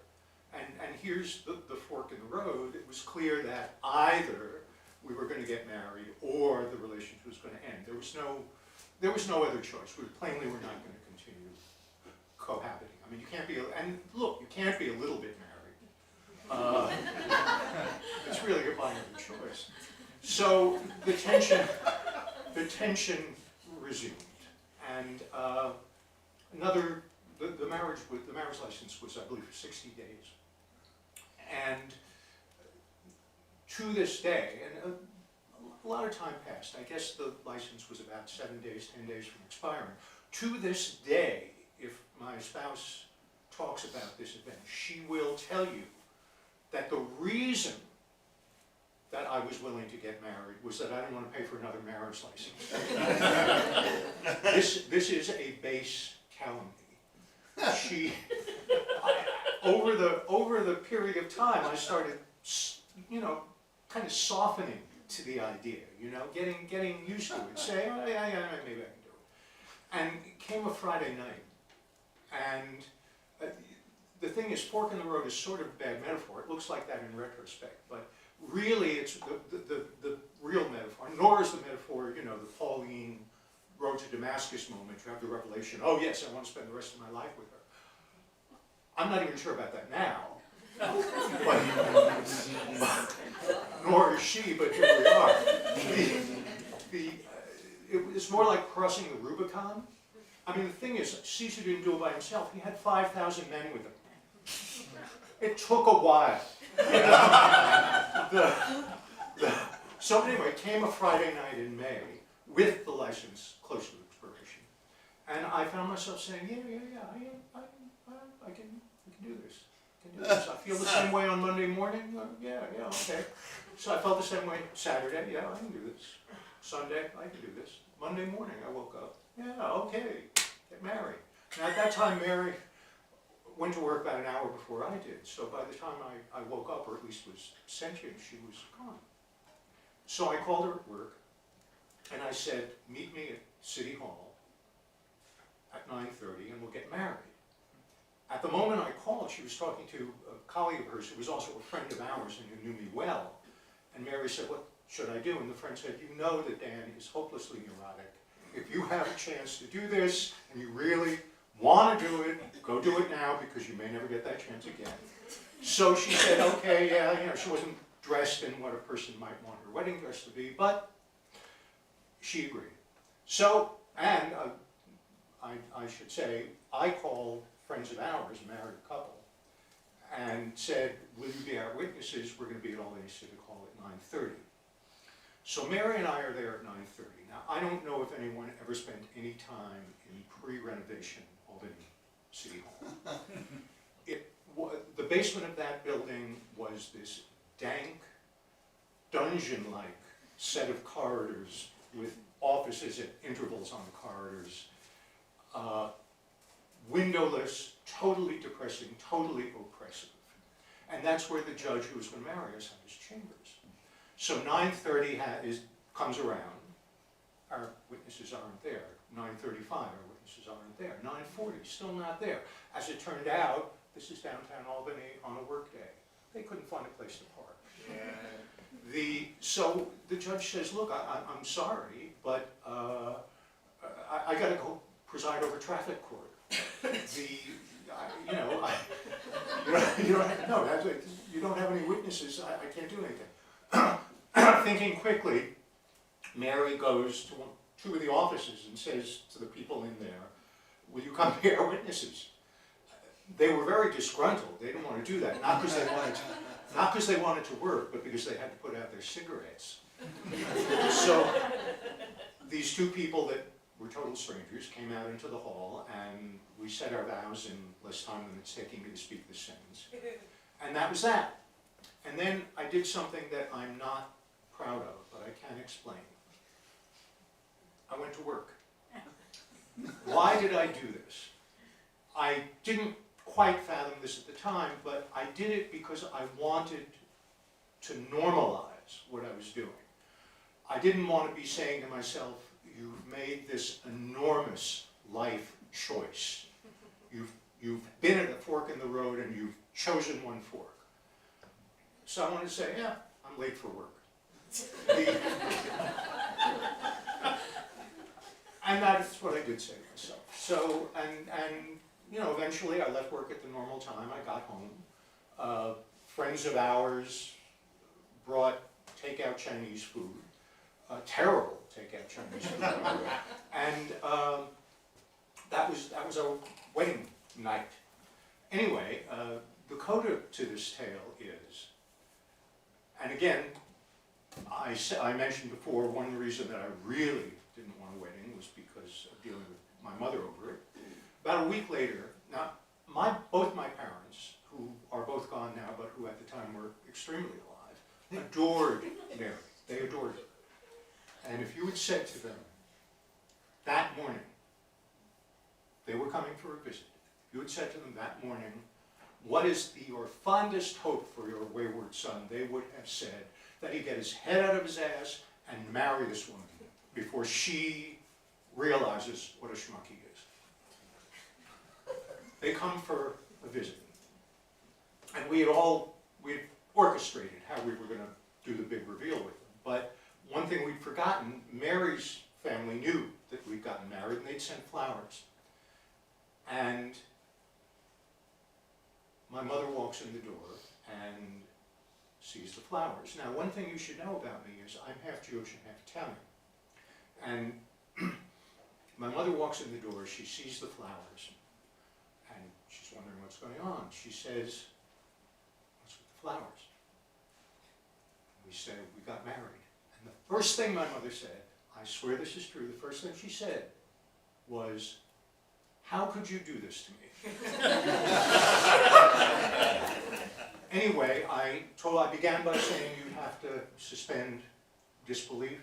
and here's the fork in the road, it was clear that either we were going to get married or the relationship was going to end. There was no other choice. We plainly were not going to continue cohabiting. I mean, you can't be, and look, you can't be a little bit married. It's really a binary choice. So the tension resumed, and the marriage license was, I believe, for 60 days, and to this day, and a lot of time passed. I guess the license was about 7 days, 10 days from expiring. To this day, if my spouse talks about this event, she will tell you that the reason that I was willing to get married was that I didn't want to pay for another marriage license. This is a base calumny. Over the period of time, I started, kind of softening to the idea, getting used to it, saying, oh, yeah, maybe I can do it. And it came a Friday night, and the thing is, fork in the road is sort of a bad metaphor. It looks like that in retrospect, but really it's the real metaphor, nor is the metaphor, the Pauline road to Damascus moment. You have the revelation, oh yes, I want to spend the rest of my life with her. I'm not even sure about that now. Nor is she, but here we are. It's more like crossing the Rubicon. I mean, the thing is, Caesar didn't do it by himself. He had 5,000 men with him. It took a while. So anyway, it came a Friday night in May with the license close to expiration. And I found myself saying, I can do this. I feel the same way on Monday morning. Yeah, okay. So I felt the same way Saturday. Yeah, I can do this. Sunday, I can do this. Monday morning, I woke up. Yeah, okay. Get married. Now at that time, Mary went to work about an hour before I did. So by the time I woke up, or at least was sentient, she was gone. So I called her at work, and I said, meet me at City Hall at 9:30, and we'll get married. At the moment I called, she was talking to a colleague of hers who was also a friend of ours and who knew me well. And Mary said, what should I do? And the friend said, you know that Dan is hopelessly neurotic. If you have a chance to do this, and you really want to do it, go do it now, because you may never get that chance again. So she said, okay, yeah, she wasn't dressed in what a person might want her wedding dress to be, but she agreed. So, and I should say, I called friends of ours, a married couple, and said, will you be our witnesses? We're going to be at Albany City Hall at 9:30. So Mary and I are there at 9:30. Now, I don't know if anyone ever spent any time in pre-renovation Albany City Hall. The basement of that building was this dank, dungeon-like set of corridors with offices at intervals on the corridors. Windowless, totally depressing, totally oppressive. And that's where the judge who was going to marry us had his chambers. So 9:30 comes around, our witnesses aren't there. 9:35, our witnesses aren't there. 9:40, still not there. As it turned out, this is downtown Albany on a work day. They couldn't find a place to park. So the judge says, look, I'm sorry, but I got to go preside over traffic court. You don't have any witnesses, I can't do anything. Thinking quickly, Mary goes to two of the offices and says to the people in there, will you come be our witnesses? They were very disgruntled. They didn't want to do that, not because they wanted to work, but because they had to put out their cigarettes. So these two people that were total strangers came out into the hall, and we said our vows in less time than it's taking me to speak this sentence. And that was that. And then I did something that I'm not proud of, but I can explain. I went to work. Why did I do this? I didn't quite fathom this at the time, but I did it because I wanted to normalize what I was doing. I didn't want to be saying to myself, you've made this enormous life choice. You've been at a fork in the road and you've chosen one fork. So I wanted to say, yeah, I'm late for work. And that's what I did say to myself. So, and eventually I left work at the normal time. I got home. Friends of ours brought takeout Chinese food. Terrible takeout Chinese food. And that was our wedding night. Anyway, the coda to this tale is, and again, I mentioned before, one reason that I really didn't want a wedding was because of dealing with my mother over it. About a week later, now both my parents, who are both gone now, but who at the time were extremely alive, adored Mary. They adored her. And if you had said to them that morning, they were coming for a visit, if you had said to them that morning, what is your fondest hope for your wayward son, they would have said that he'd get his head out of his ass and marry this woman before she realizes what a schmuck he is. They come for a visit. And we had orchestrated how we were going to do the big reveal with them. But one thing we'd forgotten, Mary's family knew that we'd gotten married and they'd sent flowers. And my mother walks in the door and sees the flowers. Now, one thing you should know about me is I'm half Jewish and half Italian. And my mother walks in the door, she sees the flowers, and she's wondering what's going on. She says, what's with the flowers? We said, we got married. And the first thing my mother said, I swear this is true, the first thing she said was, how could you do this to me? Anyway, I began by saying you'd have to suspend disbelief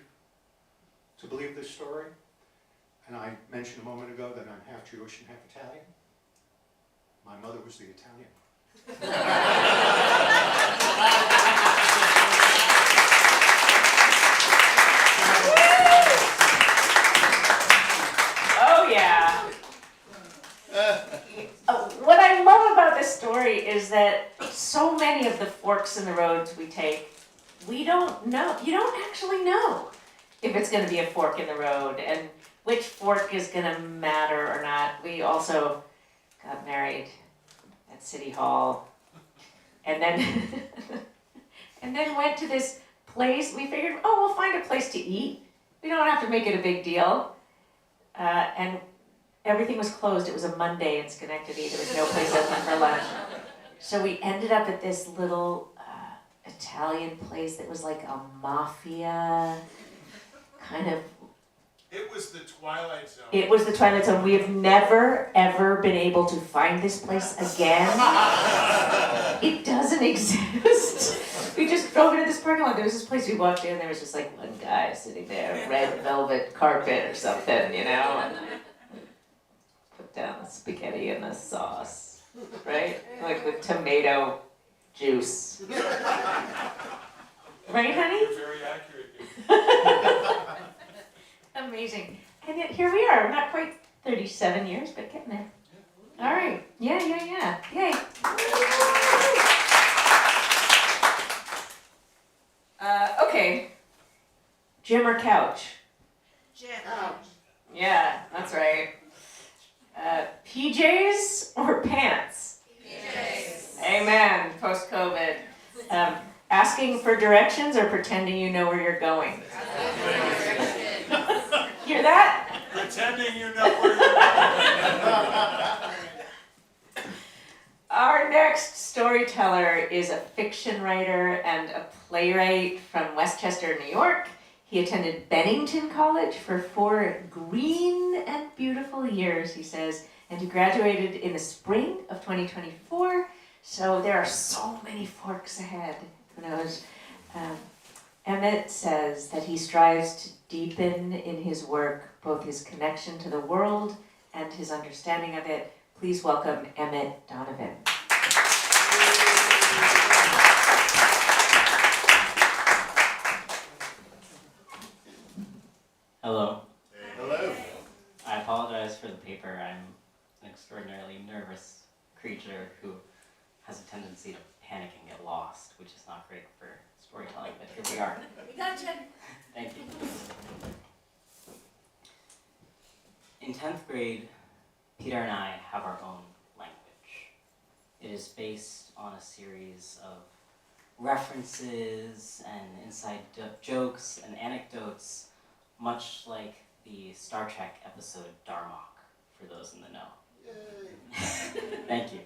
to believe this story. And I mentioned a moment ago that I'm half Jewish and half Italian. My mother was the Italian. Oh yeah. What I love about this story is that so many of the forks in the roads we take, we don't know. You don't actually know if it's going to be a fork in the road and which fork is going to matter or not. We also got married at City Hall, and then and then went to this place. We figured, oh, we'll find a place to eat. We don't have to make it a big deal. And everything was closed. It was a Monday in Schenectady. There was no place open for lunch. So we ended up at this little Italian place that was like a mafia kind of. It was the Twilight Zone. It was the Twilight Zone. We have never, ever been able to find this place again. It doesn't exist. We just drove into this parking lot. There was this place we walked in. There was just like one guy sitting there, red velvet carpet or something, you know. And put down the spaghetti and the sauce, right? Like with tomato juice. Right, honey? You're very accurate. Amazing. And yet here we are. Not quite 37 years, but getting there. All right. Yeah. Yay. Okay. Gym or couch? Jim. Yeah, that's right. PJs or pants? PJs. Amen. Post-COVID. Asking for directions or pretending you know where you're going? Hear that? Pretending you know where you're going. Our next storyteller is a fiction writer and a playwright from Westchester, New York. He attended Bennington College for 4 green and beautiful years, he says, and he graduated in the spring of 2024. So there are so many forks ahead. Who knows? Emmett says that he strives to deepen in his work both his connection to the world and his understanding of it. Please welcome Emmett Donovan. Hello. Hello. I apologize for the paper. I'm an extraordinarily nervous creature who has a tendency to panic and get lost, which is not great for storytelling, but here we are. We got you. Thank you. In 10th grade, Peter and I have our own language. It is based on a series of references and inside jokes and anecdotes, much like the Star Trek episode Darmok, for those in the know. Yay. Thank you.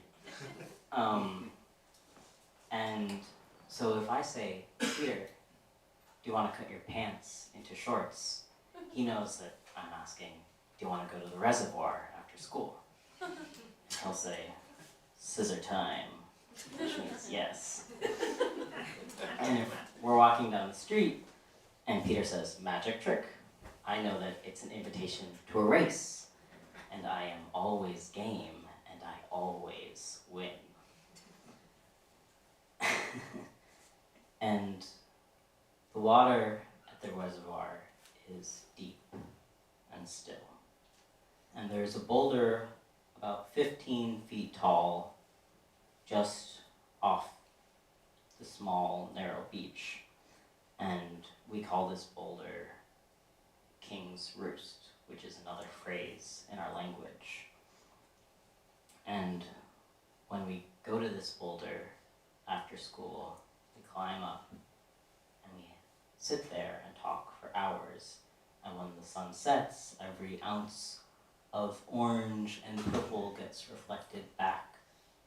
And so if I say, Peter, do you want to cut your pants into shorts? He knows that I'm asking, do you want to go to the reservoir after school? He'll say, scissor time, which means yes. And if we're walking down the street and Peter says, magic trick, I know that it's an invitation to a race, and I am always game, and I always win. And the water at the reservoir is deep and still. And there's a boulder about 15 feet tall just off the small, narrow beach. And we call this boulder King's Roost, which is another phrase in our language. And when we go to this boulder after school, we climb up and we sit there and talk for hours. And when the sun sets, every ounce of orange and purple gets reflected back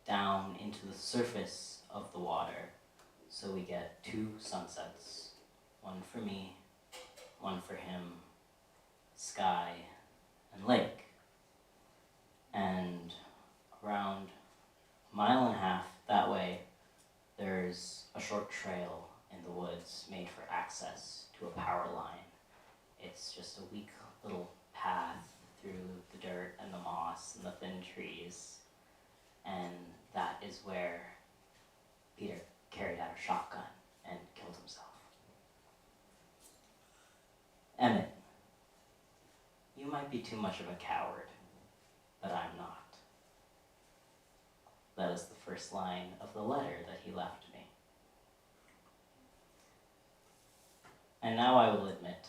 down into the surface of the water. So we get 2 sunsets, one for me, one for him, sky and lake. And around a mile and a half that way, there's a short trail in the woods made for access to a power line. It's just a weak little path through the dirt and the moss and the thin trees. And that is where Peter carried out a shotgun and killed himself. Emmett, you might be too much of a coward, but I'm not. That is the first line of the letter that he left me. And now I will admit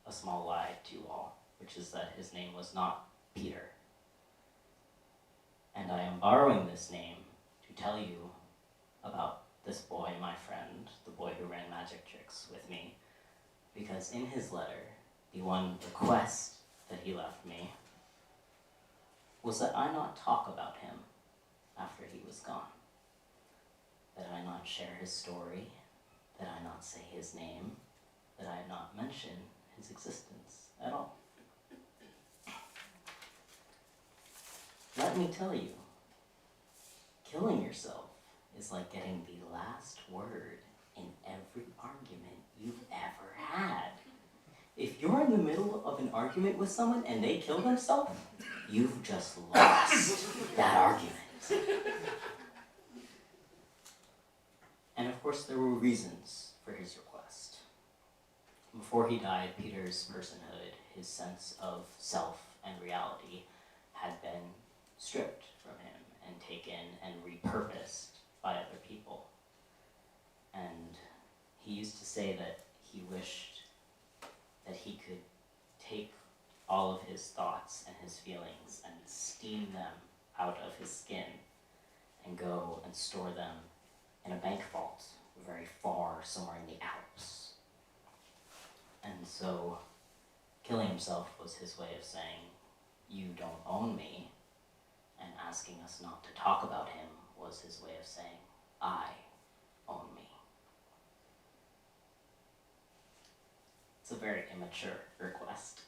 a small lie to you all, which is that his name was not Peter. And I am borrowing this name to tell you about this boy, my friend, because in his letter, the one request that he left me was that I not talk about him after he was gone, that I not share his story, that I not say his name, that I not mention his existence at all. Let me tell you, killing yourself is like getting the last word in every argument you've ever had. If you're in the middle of an argument with someone and they kill themselves, you've just lost that argument. And of course, there were reasons for his request. Before he died, Peter's personhood, his sense of self and reality, had been stripped from him and taken and repurposed by other people. And he used to say that he wished that he could take all of his thoughts and his feelings and steam them out of his skin and go and store them in a bank vault very far somewhere in the Alps. And so killing himself was his way of saying, you don't own me, and asking us not to talk about him was his way of saying, I own me. It's a very immature request.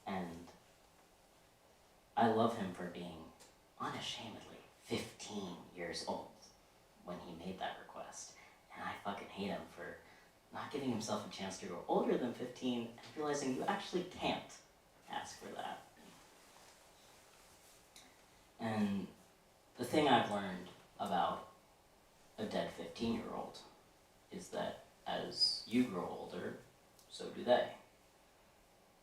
And I love him for being unashamedly 15 years old when he made that request. And I fucking hate him for not giving himself a chance to grow older than 15 and realizing you actually can't ask for that. And the thing I've learned about a dead 15-year-old is that as you grow older, so do they.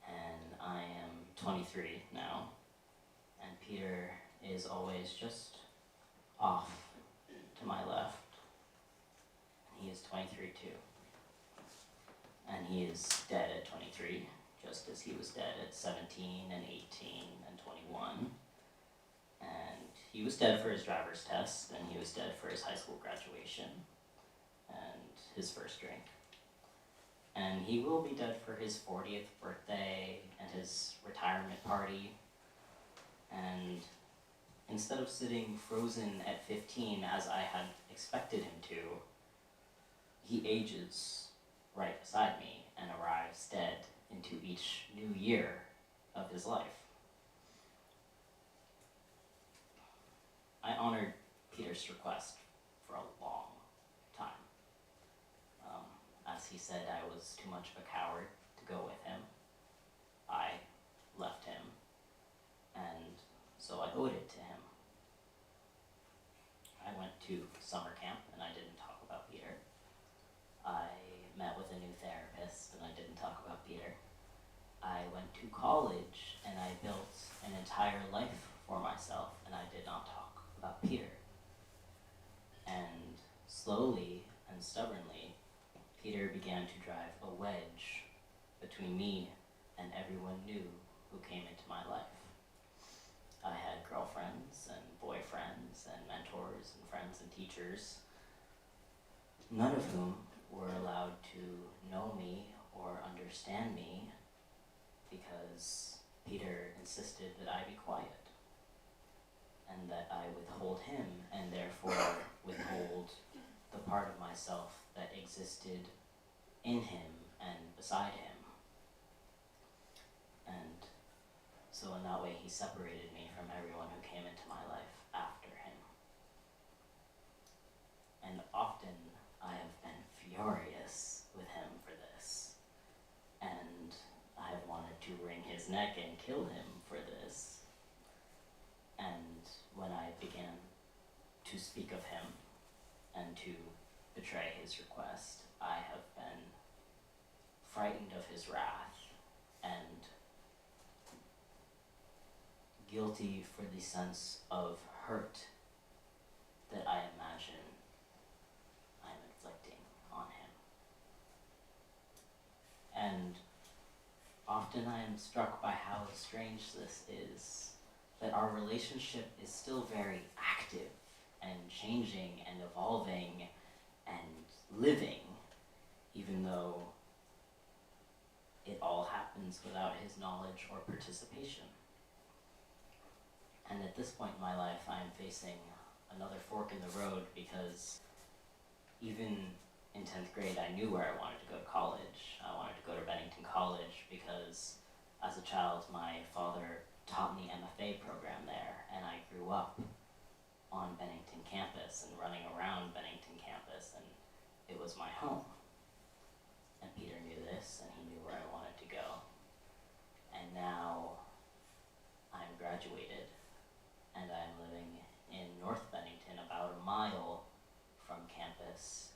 And I am 23 now, and Peter is always just off to my left. And he is 23 too. And he is dead at 23, just as he was dead at 17 and 18 and 21. And he was dead for his driver's test, and he was dead for his high school graduation and his first drink. And he will be dead for his 40th birthday and his retirement party. And instead of sitting frozen at 15 as I had expected him to, he ages right beside me and arrives dead into each new year of his life. I honored Peter's request for a long time. As he said I was too much of a coward to go with him, I left him, and so I owed it to him. I went to summer camp and I didn't talk about Peter. I met with a new therapist and I didn't talk about Peter. I went to college and I built an entire life for myself and I did not talk about Peter. And slowly and stubbornly, Peter began to drive a wedge between me and everyone new who came into my life. I had girlfriends and boyfriends and mentors and friends and teachers, none of whom were allowed to know me or understand me because Peter insisted that I be quiet and that I withhold him and therefore withhold the part of myself that existed in him and beside him. And so in that way he separated me from everyone who came into my life after him. And often I have been furious with him for this. And I have wanted to wring his neck and kill him for this. And when I began to speak of him and to betray his request, I have been frightened of his wrath and guilty for the sense of hurt that I imagine I'm inflicting on him. And often I am struck by how strange this is, that our relationship is still very active and changing and evolving and living, even though it all happens without his knowledge or participation. And at this point in my life, I am facing another fork in the road because even in 10th grade, I knew where I wanted to go to college. I wanted to go to Bennington College because as a child, my father taught me MFA program there, and I grew up on Bennington campus and running around Bennington campus, and it was my home. And Peter knew this, and he knew where I wanted to go. And now I'm graduated, and I'm living in North Bennington, about a mile from campus,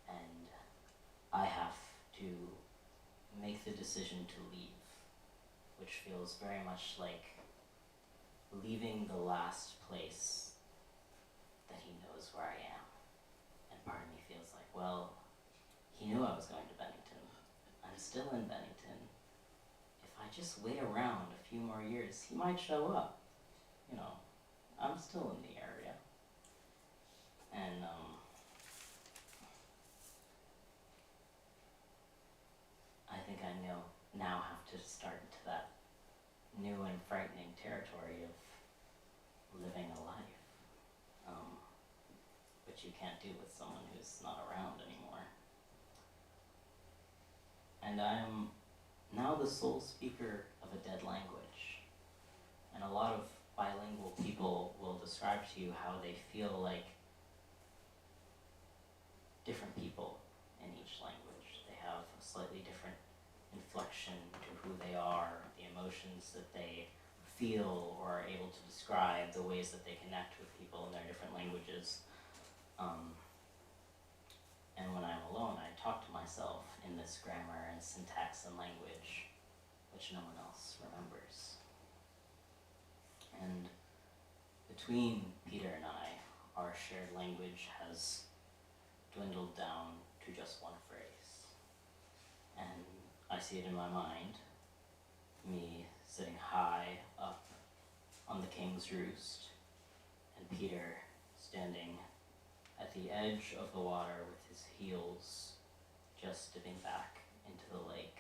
and I have to make the decision to leave, which feels very much like leaving the last place that he knows where I am. And part of me feels like, well, he knew I was going to Bennington. I'm still in Bennington. If I just wait around a few more years, he might show up. You know, I'm still in the area. And I think I now have to start into that new and frightening territory of living a life, which you can't do with someone who's not around anymore. And I am now the sole speaker of a dead language. And a lot of bilingual people will describe to you how they feel like different people in each language. They have a slightly different inflection to who they are, the emotions that they feel or are able to describe, the ways that they connect with people in their different languages. And when I'm alone, I talk to myself in this grammar and syntax and language, which no one else remembers. And between Peter and I, our shared language has dwindled down to just one phrase. And I see it in my mind, me sitting high up on the king's roost, and Peter standing at the edge of the water with his heels just dipping back into the lake.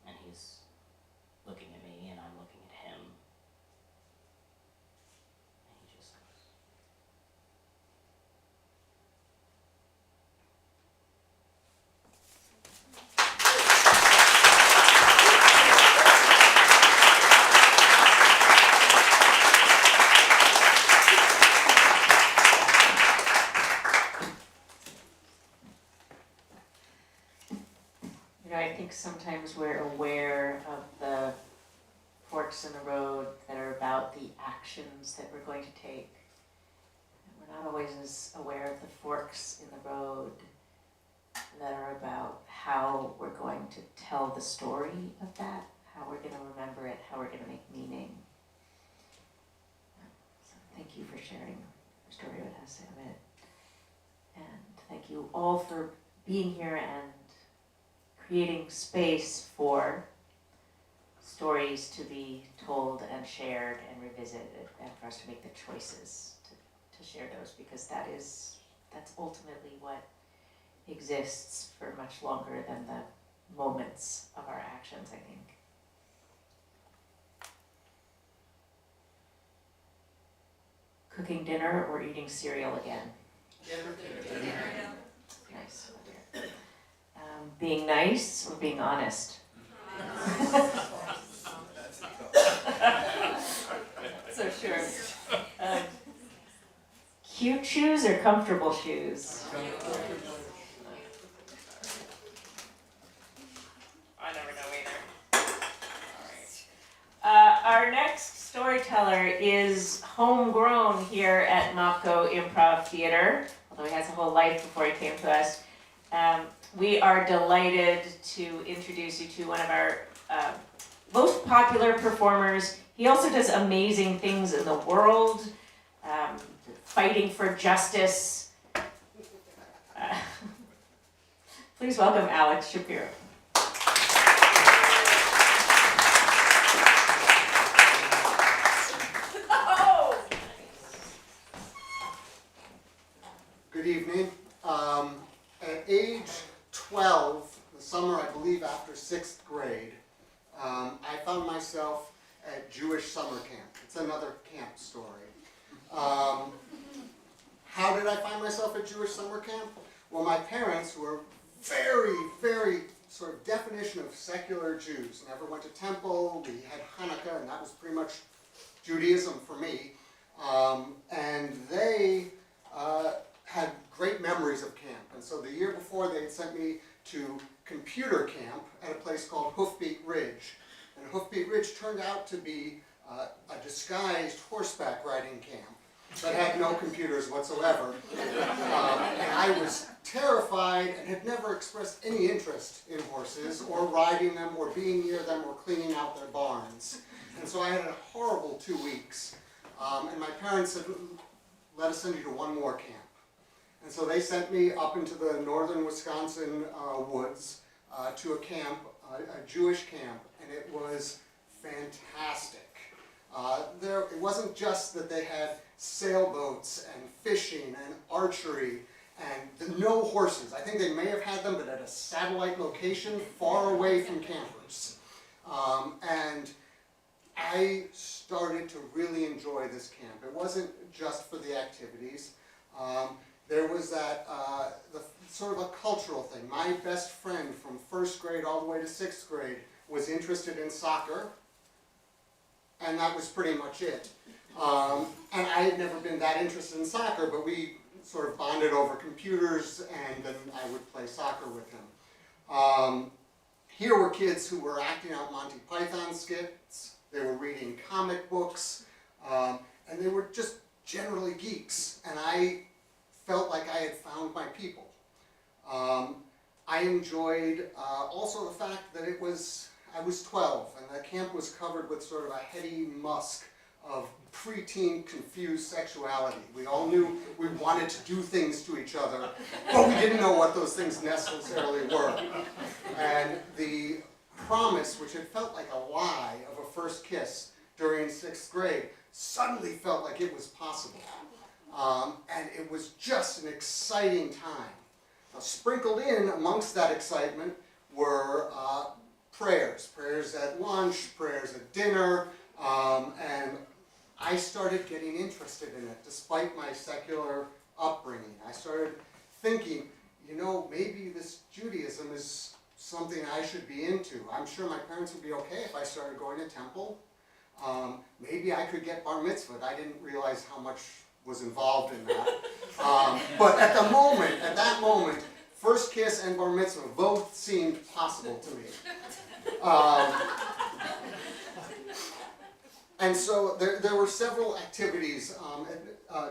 And he's looking at me, and I'm looking at him. And he just goes. You know, I think sometimes we're aware of the forks in the road that are about the actions that we're going to take. And we're not always as aware of the forks in the road that are about how we're going to tell the story of that, how we're going to remember it, how we're going to make meaning. So thank you for sharing your story with us, Amit. And thank you all for being here and creating space for stories to be told and shared and revisited, and for us to make the choices to share those, because that's ultimately what exists for much longer than the moments of our actions, I think. Cooking dinner or eating cereal again? Dinner. Nice. Being nice or being honest? So sure. Cute shoes or comfortable shoes? I never know either. All right. Our next storyteller is homegrown here at Mopco Improv Theatre, although he has a whole life before he came to us. We are delighted to introduce you to one of our most popular performers. He also does amazing things in the world, fighting for justice. Please welcome Alex Shapiro. Good evening. At age 12, the summer I believe at Jewish summer camp. It's another camp story. How did I find myself at Jewish summer camp? Well, my parents were very, very sort of definition of secular Jews. Never went to temple, we had Hanukkah, and that was pretty much Judaism for me. And they had great memories of camp. And so the year before, they had sent me to computer camp at a place called Hoofbeat Ridge. And Hoofbeat Ridge turned out to be a disguised horseback riding camp that had no computers whatsoever. And I was terrified and had never expressed any interest in horses or riding them or being near them or cleaning out their barns. And so I had a horrible 2 weeks. And my parents said, let us send you to one more camp. And so they sent me up into the northern Wisconsin woods to a camp, a Jewish camp, and it was fantastic. It wasn't just that they had sailboats and fishing and archery and no horses. I think they may have had them, but at a satellite location far away from campers. And I started to really enjoy this camp. It wasn't just for the activities. There was that sort of a cultural thing. My best friend from 1st grade all the way to 6th grade was interested in soccer, and that was pretty much it. And I had never been that interested in soccer, but we sort of bonded over computers, and then I would play soccer with him. Here were kids who were acting out Monty Python skits, they were reading comic books, and they were just generally geeks, and I felt like I had found my people. I enjoyed also the fact that I was 12, and the camp was covered with sort of a heady musk of preteen confused sexuality. We all knew we wanted to do things to each other, but we didn't know what those things necessarily were. And the promise, which had felt like a lie, of a first kiss during 6th grade, suddenly felt like it was possible. And it was just an exciting time. Now, sprinkled in amongst that excitement were prayers at lunch, prayers at dinner, and I started getting interested in it despite my secular upbringing. I started thinking, maybe this Judaism is something I should be into. I'm sure my parents would be okay if I started going to temple. Maybe I could get bar mitzvahed. I didn't realize how much was involved in that. But at that moment, first kiss and bar mitzvah both seemed possible to me. And so there were several activities.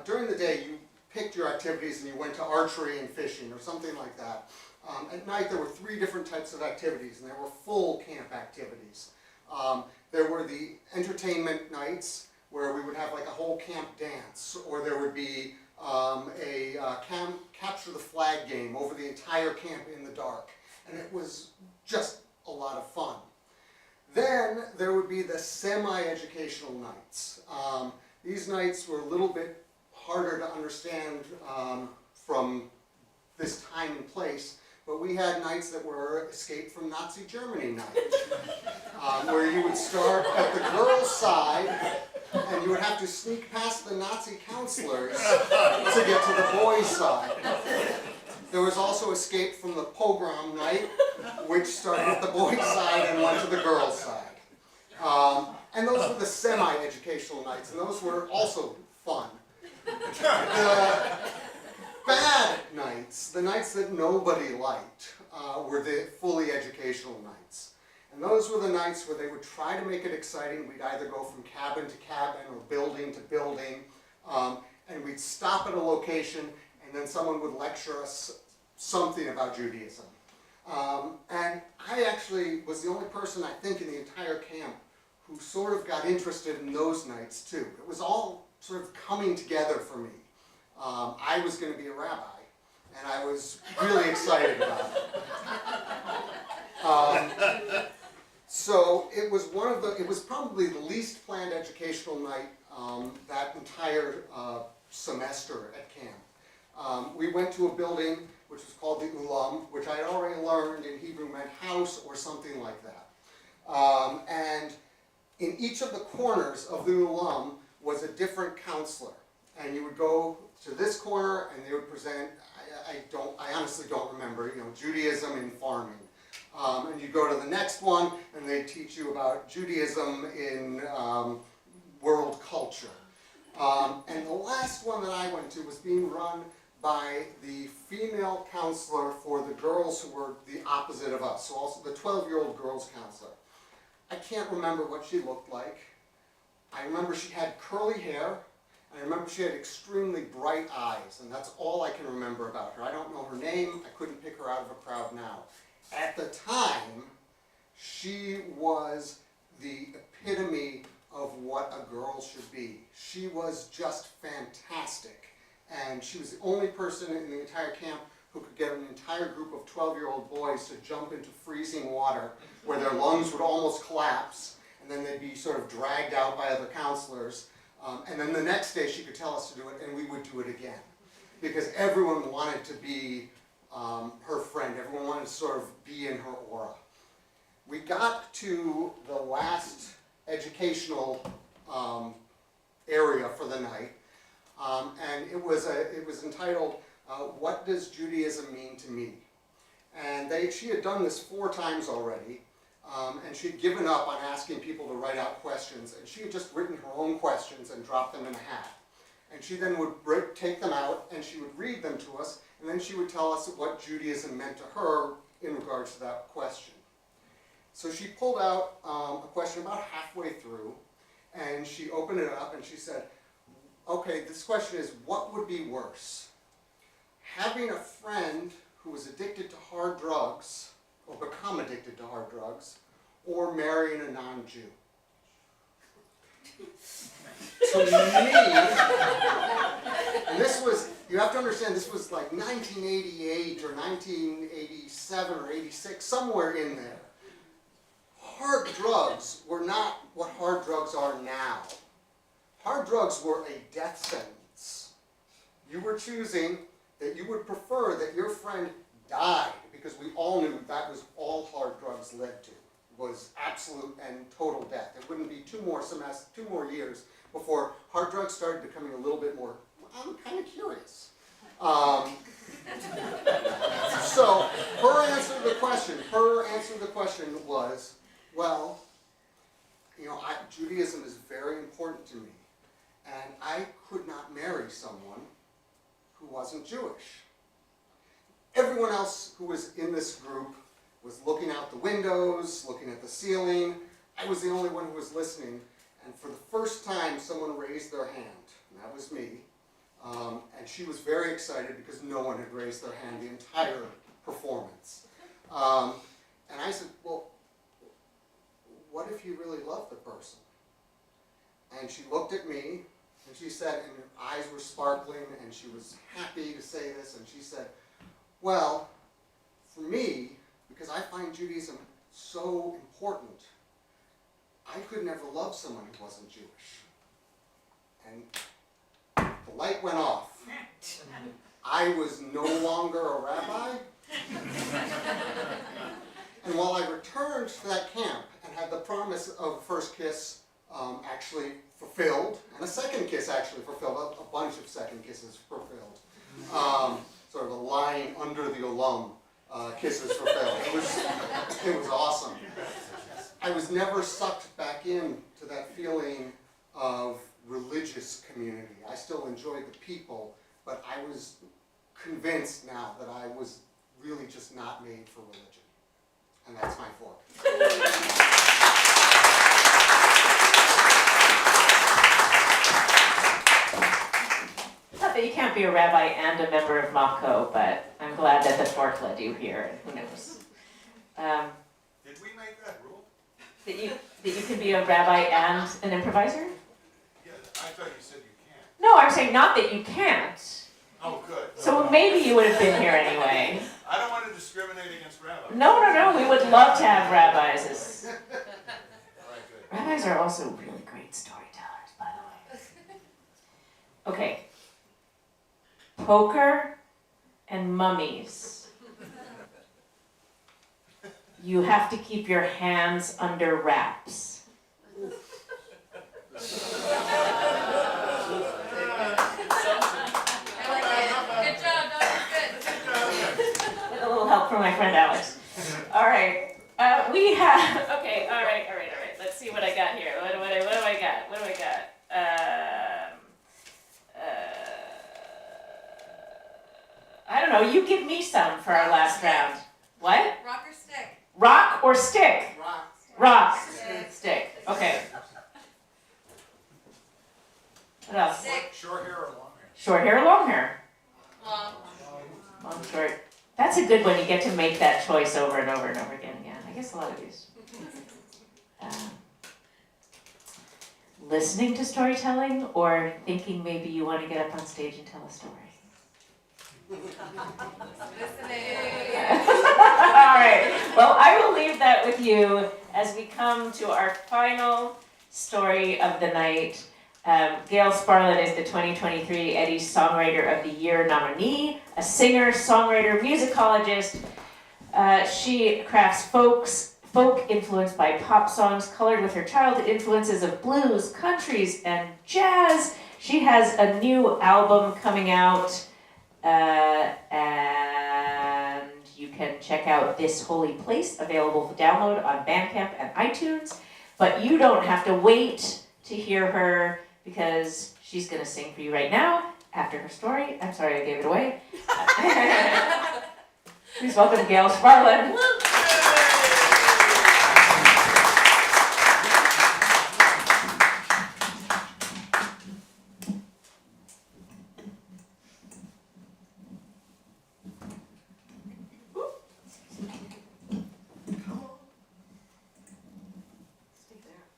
During the day, you picked your activities and you went to archery and fishing or something like that. At night, there were 3 different types of activities, and there were full camp activities. There were the entertainment nights, where we would have like a whole camp dance, or there would be a capture the flag game over the entire camp in the dark. And it was just a lot of fun. Then there would be the semi-educational nights. These nights were a little bit harder to understand from this time and place, but we had nights that were Escape from Nazi Germany nights, where you would start at the girls' side, and you would have to sneak past the Nazi counselors to get to the boys' side. There was also Escape from the Pogrom night, which started at the boys' side and went to the girls' side. And those were the semi-educational nights, and those were also fun. The bad nights, the nights that nobody liked, were the fully educational nights. And those were the nights where they would try to make it exciting. We'd either go from cabin to cabin or building to building, and we'd stop at a location, and then someone would lecture us something about Judaism. And I actually was the only person, I think, in the entire camp who sort of got interested in those nights too. It was all sort of coming together for me. I was going to be a rabbi, and I was really excited about it. So it was probably the least planned educational night that entire semester at camp. We went to a building which was called the Ulam, which I had already learned in Hebrew meant house or something like that. And in each of the corners of the ulam was a different counselor. And you would go to this corner and they would present, I honestly don't remember, Judaism in farming. And you go to the next one and they teach you about Judaism in world culture. And the last one that I went to was being run by the female counselor for the girls who were the opposite of us, so also the 12-year-old girls counselor. I can't remember what she looked like. I remember she had curly hair, and I remember she had extremely bright eyes, and that's all I can remember about her. I don't know her name. I couldn't pick her out of a crowd now. At the time, she was the epitome of what a girl should be. She was just fantastic. And she was the only person in the entire camp who could get an entire group of 12-year-old boys to jump into freezing water where their lungs would almost collapse, and then they'd be sort of dragged out by other counselors. And then the next day she could tell us to do it, and we would do it again. Because everyone wanted to be her friend. Everyone wanted to sort of be in her aura. We got to the last educational area for the night, and it was entitled, What Does Judaism Mean to Me? And she had done this 4 times already, and she had given up on asking people to write out questions, and she had just written her own questions and dropped them in a hat. And she then would take them out, and she would read them to us, and then she would tell us what Judaism meant to her in regards to that question. So she pulled out a question about halfway through, and she opened it up, and she said, okay, this question is, what would be worse? Having a friend who was addicted to hard drugs, or become addicted to hard drugs, or marrying a non-Jew? To me, and this was, you have to understand, this was like 1988 or 1987 or 86, somewhere in there. Hard drugs were not what hard drugs are now. Hard drugs were a death sentence. You were choosing that you would prefer that your friend died, because we all knew that was all hard drugs led to, was absolute and total death. It wouldn't be 2 more years before hard drugs started becoming a little bit more, I'm kind of curious. So her answer to the question was, well, Judaism is very important to me, and I could not marry someone who wasn't Jewish. Everyone else who was in this group was looking out the windows, looking at the ceiling. I was the only one who was listening, and for the first time someone raised their hand, and that was me. And she was very excited because no one had raised their hand the entire performance. And I said, well, what if you really love the person? And she looked at me, and she said, and her eyes were sparkling, and she was happy to say this, and she said, well, for me, because I find Judaism so important, I could never love someone who wasn't Jewish. And the light went off. I was no longer a rabbi. And while I returned to that camp and had the promise of a first kiss actually fulfilled, and a second kiss actually fulfilled, a bunch of second kisses fulfilled, sort of a lying under the ulam kisses fulfilled. It was awesome. I was never sucked back into that feeling of religious community. I still enjoyed the people, but I was convinced now that I was really just not made for religion. And that's my fork. Not that you can't be a rabbi and a member of Mopco, but I'm glad that the fork led you here, and who knows. Did we make that rule? That you can be a rabbi and an improviser? Yeah, I thought you said you can't. No, I'm saying not that you can't. Oh, good. So maybe you would have been here anyway. I don't want to discriminate against rabbis. No, we would love to have rabbis. All right, good. Rabbis are also really great storytellers, by the way. Okay. Poker and mummies. You have to keep your hands under wraps. for my friend Alex. All right. We have, okay, all right. Let's see what I got here. What do I got? I don't know, you give me some for our last round. What? Rock or stick? Rock or stick? Rock. Rock. Stick. Okay. What else? Stick. Short hair or long hair? Short hair or long hair? Long. Long, short. That's a good one. You get to make that choice over and over and over again. Yeah, I guess a lot of these. Listening to storytelling or thinking maybe you want to get up on stage and tell a story? Listening. All right. Well, I will leave that with you as we come to our final story of the night. Gail Sparlin is the 2023 Eddie Songwriter of the Year nominee, a singer, songwriter, musicologist. She crafts folk influenced by pop songs, colored with her childhood influences of blues, countries, and jazz. She has a new album coming out, and you can check out This Holy Place, available for download on Bandcamp and iTunes. But you don't have to wait to hear her, because she's going to sing for you right now after her story. I'm sorry I gave it away. Please welcome Gail Sparlin.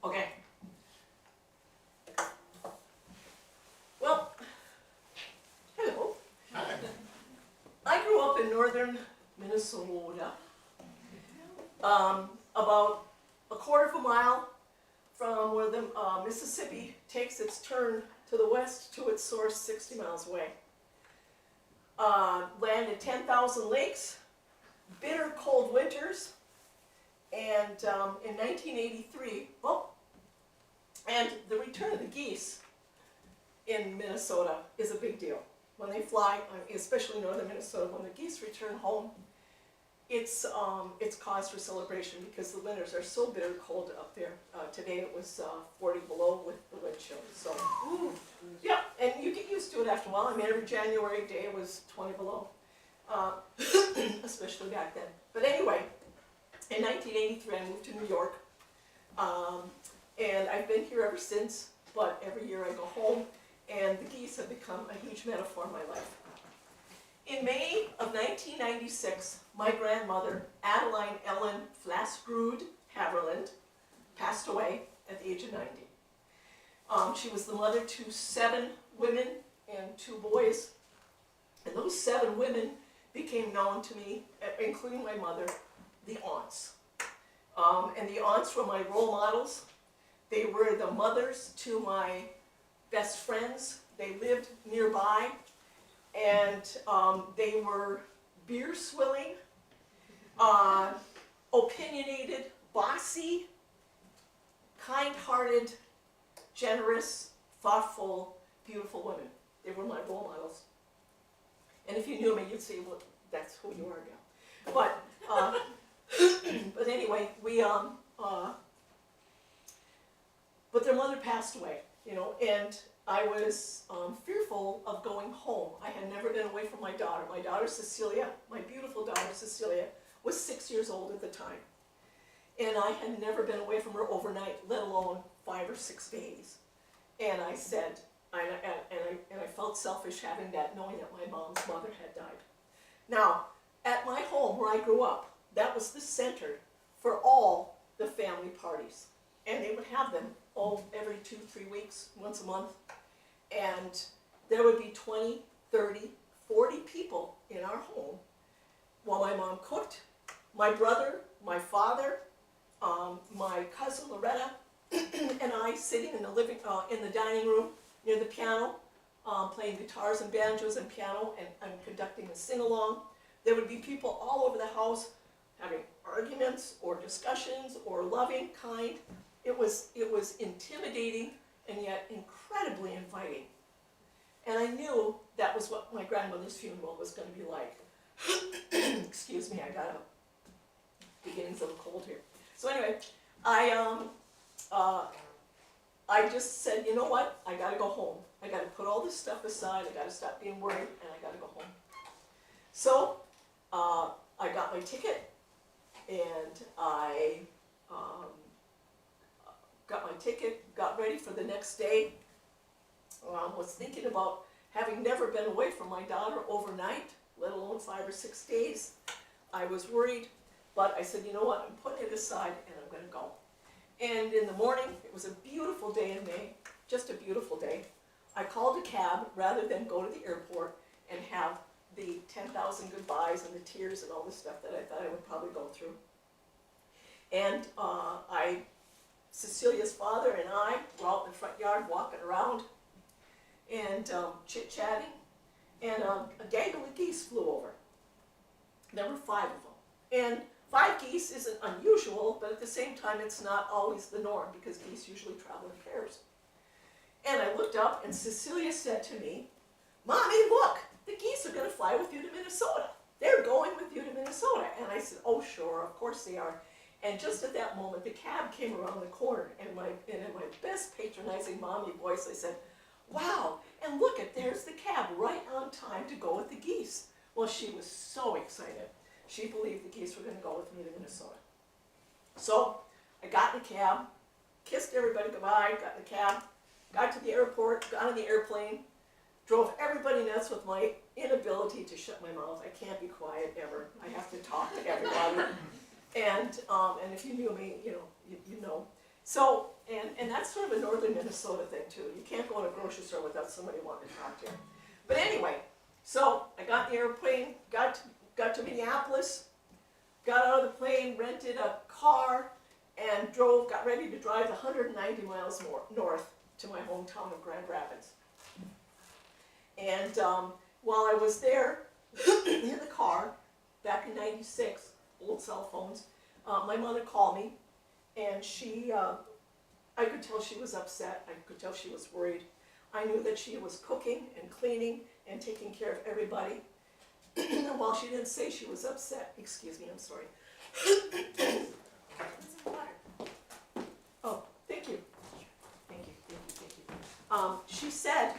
Okay. Well, hello. I grew up in northern Minnesota, about a quarter of a mile from where the Mississippi takes its turn to the west to its source 60 miles away. Landed 10,000 lakes, bitter cold winters, and in 1983, and the return of the geese in Minnesota is a big deal. When they fly, especially northern Minnesota, when the geese return home, it's cause for celebration because the winters are so bitter cold up there. Today it was 40 below with the wind chill. So, yeah, and you get used to it after a while. I mean, every January day it was 20 below, especially back then. But anyway, in 1983 I moved to New York, and I've been here ever since, but every year I go home, and the geese have become a huge metaphor in my life. In May of 1996, my grandmother, Adeline Ellen Flasgrud Haverland, passed away at the age of 90. She was the mother to 7 women and 2 boys, and those 7 women became known to me, including my mother, the aunts. And the aunts were my role models. They were the mothers to my best friends. They lived nearby, and they were beer swilling, opinionated, bossy, kind-hearted, generous, thoughtful, beautiful women. They were my role models. And if you knew me, you'd say, well, that's who you are now. But but anyway, but their mother passed away, and I was fearful of going home. I had never been away from my daughter. My daughter Cecilia, my beautiful daughter Cecilia, was 6 years old at the time. And I had never been away from her overnight, let alone 5 or 6 days. And I said, and I felt selfish having that, knowing that my mom's mother had died. Now, at my home where I grew up, that was the center for all the family parties. And they would have them every 2-3 weeks, once a month. And there would be 20, 30, 40 people in our home while my mom cooked. My brother, my father, my cousin Loretta, and I sitting in the dining room near the piano, playing guitars and banjos and piano, and conducting a sing-along. There would be people all over the house having arguments or discussions or loving, kind. It was intimidating and yet incredibly inviting. And I knew that was what my grandmother's funeral was going to be like. Excuse me, I got beginnings of a cold here. So anyway, I just said, you know what, I gotta go home. I gotta put all this stuff aside, I gotta stop being worried, and I gotta go home. So, I got my ticket, and I got my ticket, got ready for the next day. Was thinking about having never been away from my daughter overnight, let alone 5 or 6 days. I was worried, but I said, you know what, I'm putting it aside and I'm gonna go. And in the morning, it was a beautiful day in May, just a beautiful day. I called a cab rather than go to the airport and have the 10,000 goodbyes and the tears and all the stuff that I thought I would probably go through. And Cecilia's father and I were out in the front yard walking around and chit-chatting, and a gaggle of geese flew over. There were 5 of them. And 5 geese isn't unusual, but at the same time it's not always the norm because geese usually travel in pairs. And I looked up and Cecilia said to me, "Mommy, look, the geese are gonna fly with you to Minnesota. They're going with you to Minnesota." And I said, "Oh sure, of course they are." And just at that moment, the cab came around the corner, and in my best patronizing mommy voice, I said, "Wow, and look there's the cab right on time to go with the geese." Well, she was so excited. She believed the geese were gonna go with me to Minnesota. So I got in the cab, kissed everybody goodbye, got in the cab, got to the airport, got on the airplane, drove everybody nuts with my inability to shut my mouth. I can't be quiet ever. I have to talk to everybody. And if you knew me, you know. So, and that's sort of a northern Minnesota thing too. You can't go in a grocery store without somebody wanting to talk to you. But anyway, so I got in the airplane, got to Minneapolis, got out of the plane, rented a car, and got ready to drive 190 miles more north to my hometown of Grand Rapids. And while I was there in the car, back in '96, old cell phones, my mother called me, and I could tell she was upset, I could tell she was worried. I knew that she was cooking and cleaning and taking care of everybody. And while she didn't say she was upset, excuse me, I'm sorry. Oh, thank you. Thank you. She said,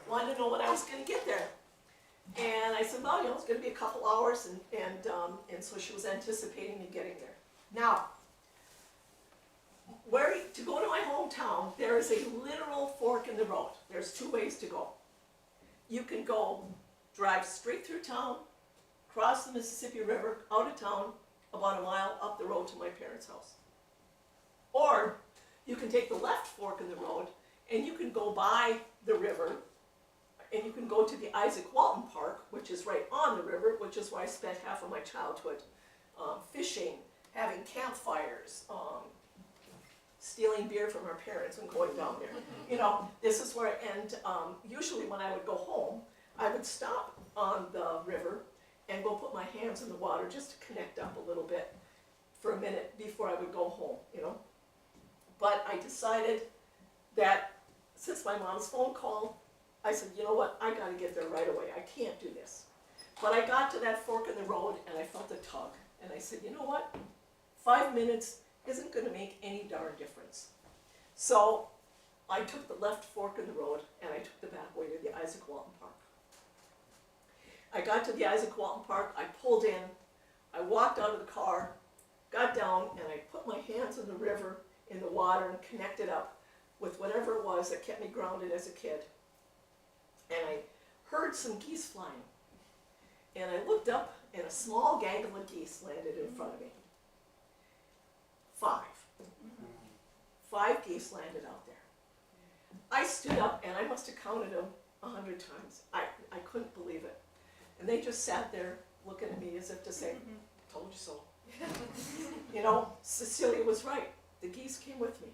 wanted to know when I was gonna get there. And I said, well, it's gonna be a couple hours, and so she was anticipating me getting there. Now, to go to my hometown, there is a literal fork in the road. There's 2 ways to go. You can drive straight through town, cross the Mississippi River, out of town, about a mile up the road to my parents' house. Or you can take the left fork in the road, and you can go by the river, and you can go to the Isaac Walton Park, which is right on the river, which is where I spent half of my childhood, fishing, having campfires, stealing beer from our parents and going down there. This is where, and usually when I would go home, I would stop on the river and go put my hands in the water just to connect up a little bit for a minute before I would go home, But I decided that since my mom's phone call, I said, you know what, I gotta get there right away. I can't do this. But I got to that fork in the road and I felt a tug. And I said, you know what, 5 minutes isn't gonna make any darn difference. So I took the left fork in the road and I took the back way to the Isaac Walton Park. I got to the Isaac Walton Park, I pulled in, I walked out of the car, got down, and I put my hands in the river, in the water, and connected up with whatever it was that kept me grounded as a kid. And I heard some geese flying. And I looked up, and a small gaggle of geese landed in front of me. 5. 5 geese landed out there. I stood up, and I must have counted them 100 times. I couldn't believe it. And they just sat there looking at me as if to say, told you so. Cecilia was right. The geese came with me.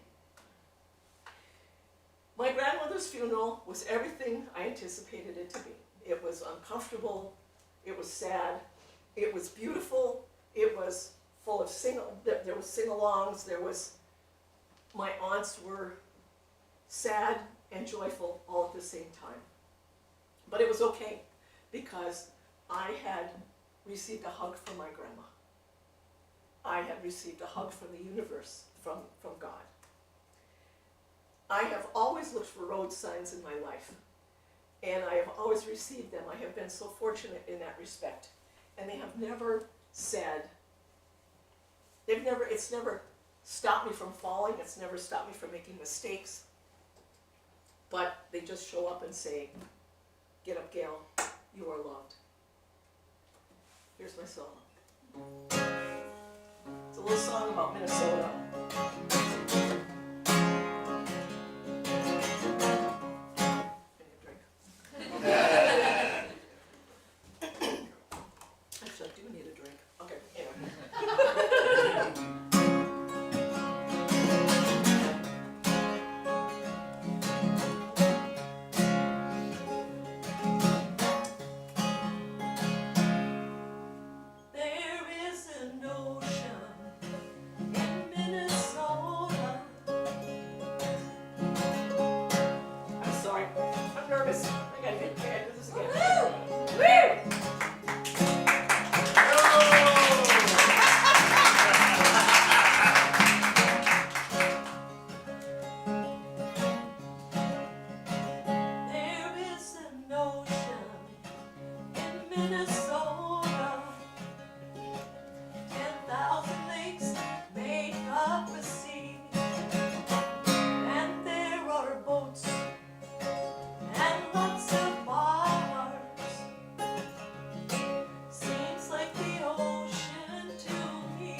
My grandmother's funeral was everything I anticipated it to be. It was uncomfortable, it was sad, it was beautiful, it was full of there was sing-alongs, my aunts were sad and joyful all at the same time. But it was okay, because I had received a hug from my grandma. I had received a hug from the universe, from God. I have always looked for road signs in my life, and I have always received them. I have been so fortunate in that respect. And they have never said, it's never stopped me from falling, it's never stopped me from making mistakes, but they just show up and say, get up, Gail, you are loved. Here's my song. It's a little song about Minnesota. Actually, I do need a drink. Okay, anyway. There is an ocean in Minnesota. I'm sorry, I'm nervous. I gotta do this again. Woo! There is an ocean in Minnesota. 10,000 lakes make up a sea, and there are boats and lots of bars. Seems like the ocean to me.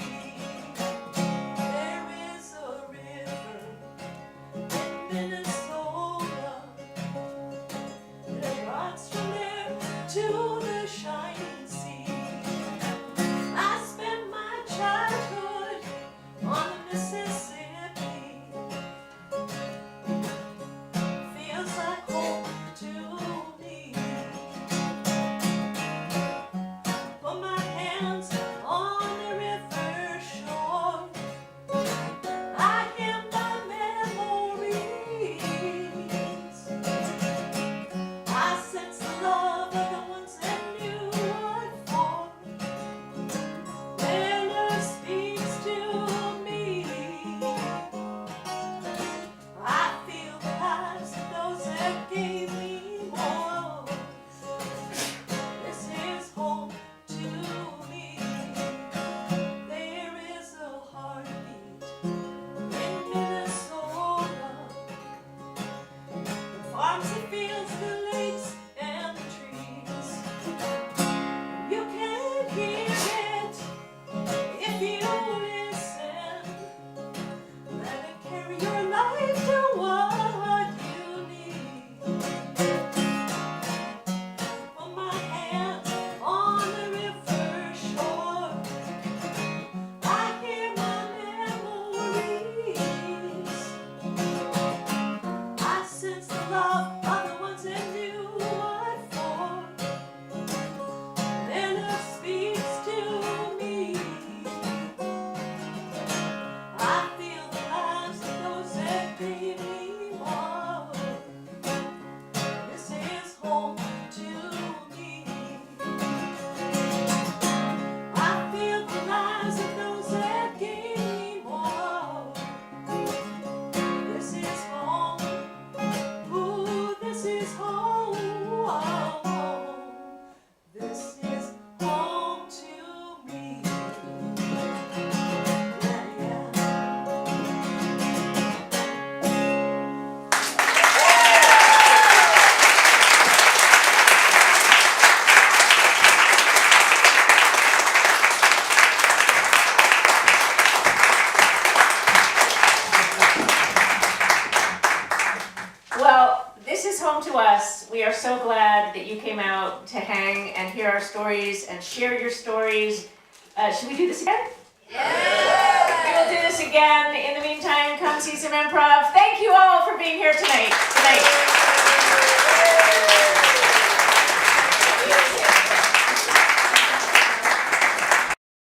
There is a river in Minnesota that runs from there to the shining sea. I spent my childhood on the Mississippi. Feels like home to me. Put my hands on the river shore. I hear my memories. I sense the love of the ones that knew what for. When earth speaks to me, I feel the lives of those that gave me more. This is home to me. There is a heartbeat in Minnesota. The farms, the fields, the lakes, and the trees. You can hear it if you listen. Let it carry your life to what you need. Put my hands on the river shore. I hear my memories. I sense the love of the ones that knew what for. Then earth speaks to me. I feel the lives of those that gave me more. This is home to me. I feel the lives of those that gave me more. This is home. Ooh, this is home. This is home to me. Yeah, yeah. Well, this is home to us. We are so glad that you came out to hang and hear our stories and share your stories. Should we do this again? Yeah! We will do this again. In the meantime, come see some improv. Thank you all for being here tonight.